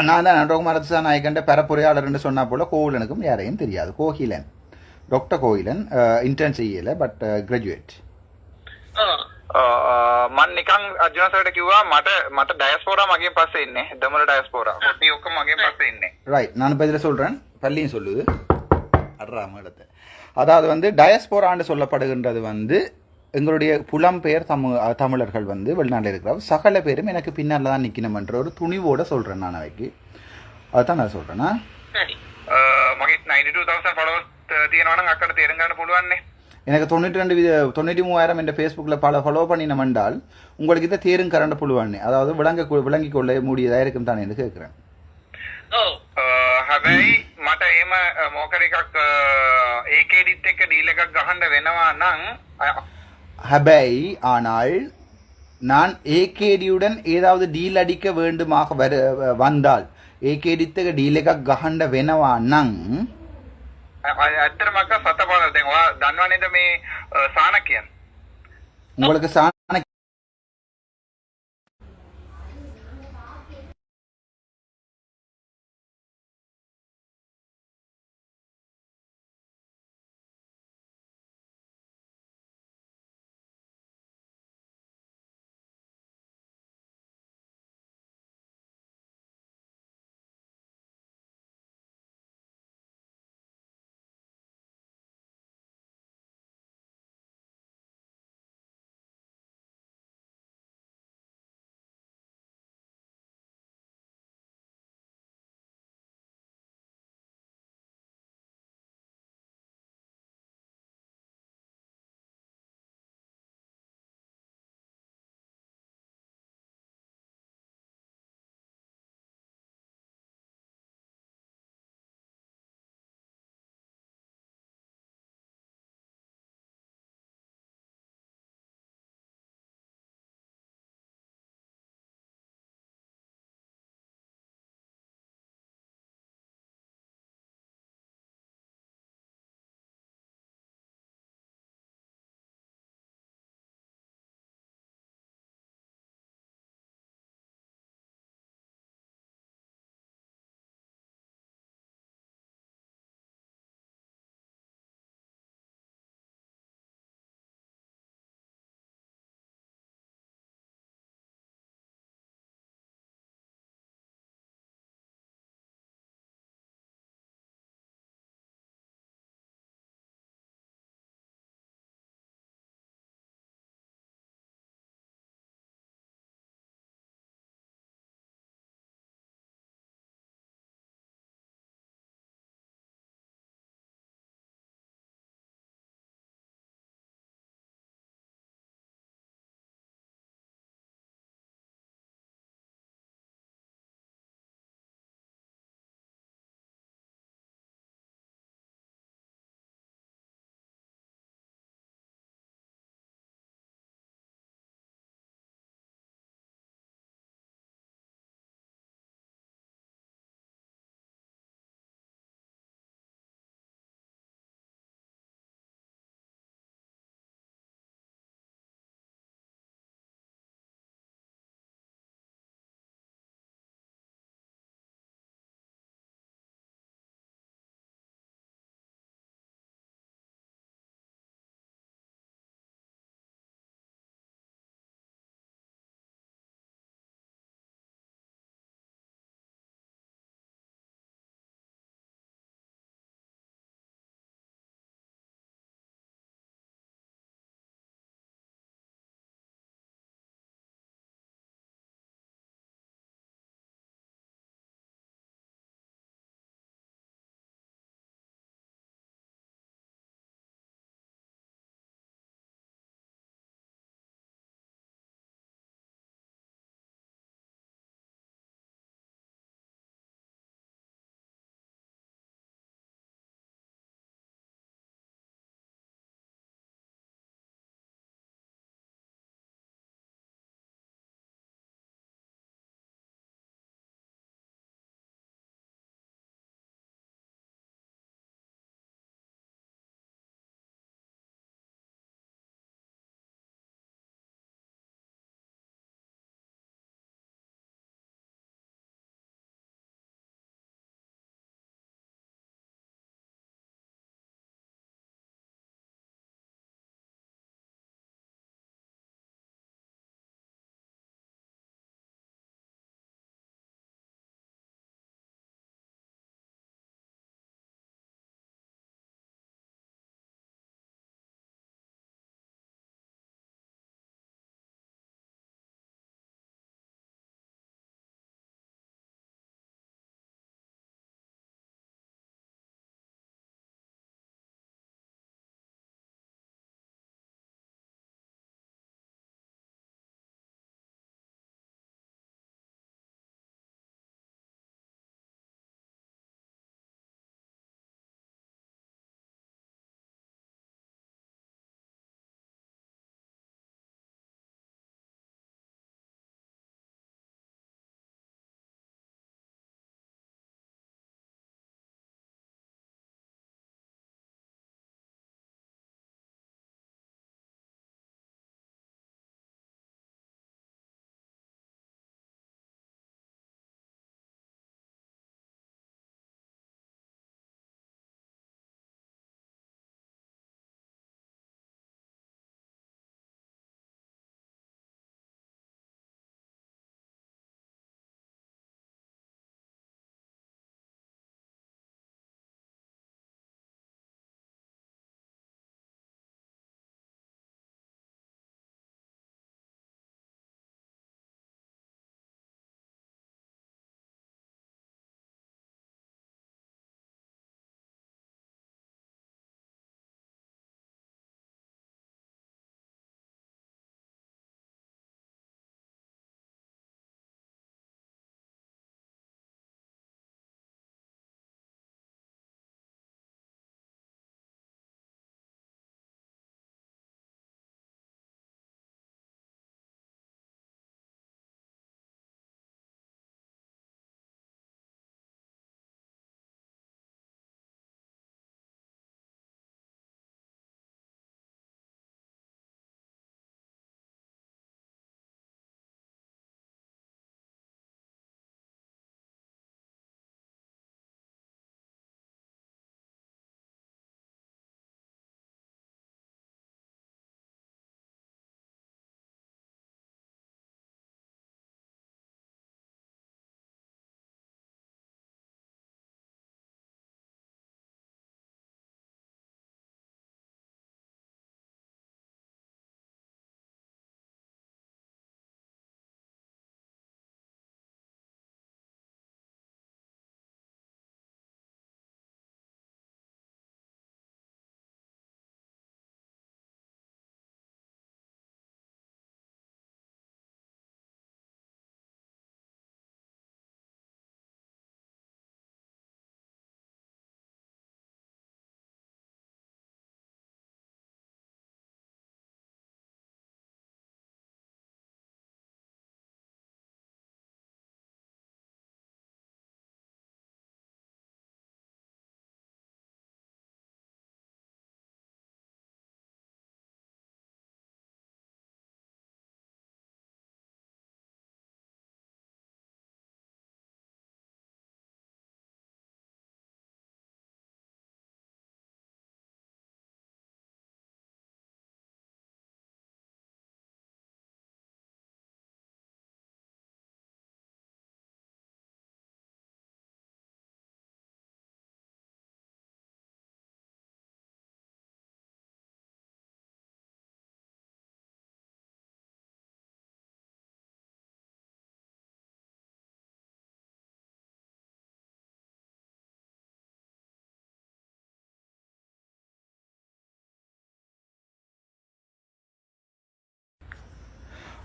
நான் தான் அனுரகுமார திசாநாயகன் பரப்புரையாளர்னு சொன்னா போல கோயிலனுக்கும் யாரையும் தெரியாது கோகிலன் டாக்டர் கோயிலன் இன்டர்ன் செய்யலை பட் கிராஜுவேட் මන් නිකන් අර්ජුන සර්ට කිව්වා මට ඩයස්පෝරා මගෙන් පස්සේ ඉන්නේ දමල ඩයස්පෝරා කොටි ඔක්කොම මගෙන් පස්සේ ඉන්නේ ரைட் நான் இப்போ இதில் சொல்கிறேன் பள்ளியும் சொல்லுது அட்றாம இடத்த அதாவது வந்து டயஸ்போரான்னு சொல்லப்படுகின்றது வந்து எங்களுடைய புலம்பெயர் தமிழர்கள் வந்து வெளிநாட்டில் இருக்கிற சகல பேரும் எனக்கு பின்னால் தான் நிற்கணும்ன்ற ஒரு துணிவோட சொல்கிறேன் நான் அவைக்கு. அதுதான் நான் சொல்கிறேன்னா මගේ 92,000 followers තියෙනවා නම් අක්කට තේරුම් ගන්න පුළුවන් නේ. எனக்கு 93,000 என்ற ஃபேஸ்புக்கில் பல ஃபாலோ பண்ணினமென்றால் உங்களுக்கு இதை தேரும் கரண்ட புழுவானே, அதாவது விளங்கி கொள்ள முடியதாக இருக்கும் தானே என்று கேட்குறேன். හැබැයි මට එහෙම මොකර එකක් ඒකේඩිත් එක්ක ඩීල් එකක් ගහන්න වෙනවා නම් ஹபை ஆனால் நான் ஏகேடியுடன் ஏதாவது டீல் அடிக்க வேண்டுமாக வந்தால் ஏகேடித்துக்கு டீல் එකක් ගහන්න වෙනවා නම් ඇත්තටම අක්කා සතපාල දැන් ඔයා දන්නවා නේද මේ සාන කියන්නේ உங்களுக்கு சாண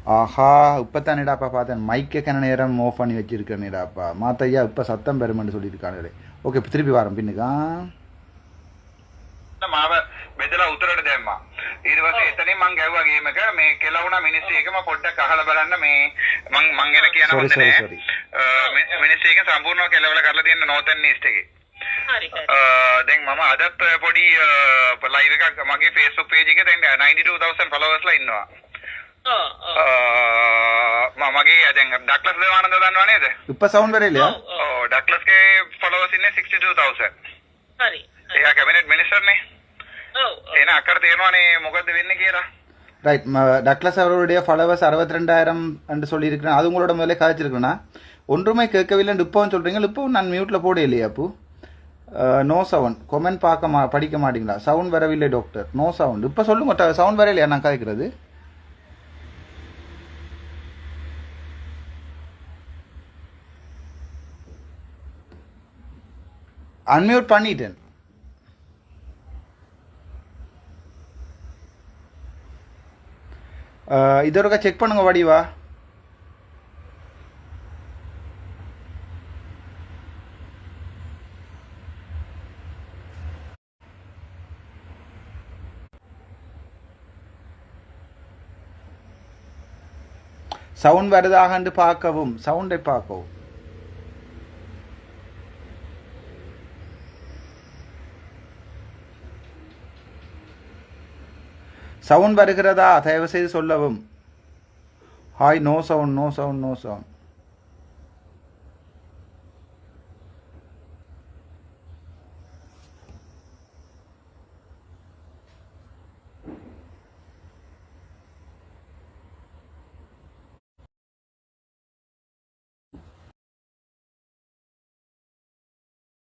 ஆஹா இப்போத்தானேடாப்பா பார்த்தேன் மைக்கை கன நேரம் மூவ் பண்ணி வச்சிருக்கேனேடாப்பா மாத்தையா இப்போ சத்தம் பெருமென்னு சொல்லியிருக்காங்களே ஓகே இப்போ திருப்பி வரேன் பின்னுக்கா මාව බෙදලා උතරට දැම්මා. ඊට පස්සේ එතනින් මං ගැව්වා ගේම් එක මේ කෙලවුණා මිනිස්සු එකම පොඩ්ඩක් අහලා බලන්න මේ මං ගැන කියන Sorry, හොඳ sorry, නෑ. sorry. මිනිස්සු එක සම්පූර්ණව කෙලවලා කරලා තියෙන නෝතන් ඊස්ට් එකේ. හරි හරි. දැන් මම අදත් පොඩි ලයිව් එකක් මගේ Facebook page එකේ දැන් 92000 followers ලා ඉන්නවා. මගේ දැන් ඩක්ලස් දේවානන්ද දන්නව නේද? இப்போ சவுண்ட் வர இல்லையா ඔව් ඩක්ලස්ගේ followers ඉන්නේ 62000. හරි. එයා කැබිනට් මිනිස්ටර් නේ. ඔව්. එන අක්කට තේරෙනවනේ මොකද්ද වෙන්නේ කියලා. ரைட் டக்ளஸ் அவருடைய ஃபாலோவர்ஸ் 62,000 என்று சொல்லியிருக்கிறேன் அது உங்களோட முதல்ல கதைச்சிருக்கேன்னா ஒன்றுமே கேட்கவில்லை இப்போவும் சொல்கிறீங்க இப்போவும் நான் மியூட்டில் போட இல்லையா அப்போ நோ சவுண்ட் கொமெண்ட் படிக்க மாட்டீங்களா சவுண்ட் வரவில்லை டாக்டர் நோ சவுண்ட் இப்போ சொல்லுங்க சவுண்ட் வர இல்லையா நான் கதைக்கிறது அன்மியூட் பண்ணிட்டேன் இதொருக்கா செக் பண்ணுங்க வடிவா சவுண்ட் வருதாக பார்க்கவும் சவுண்டை பார்க்கவும் சவுண்ட் வருகிறதா தயவு செய்து சொல்லவும் hi no sound no sound no sound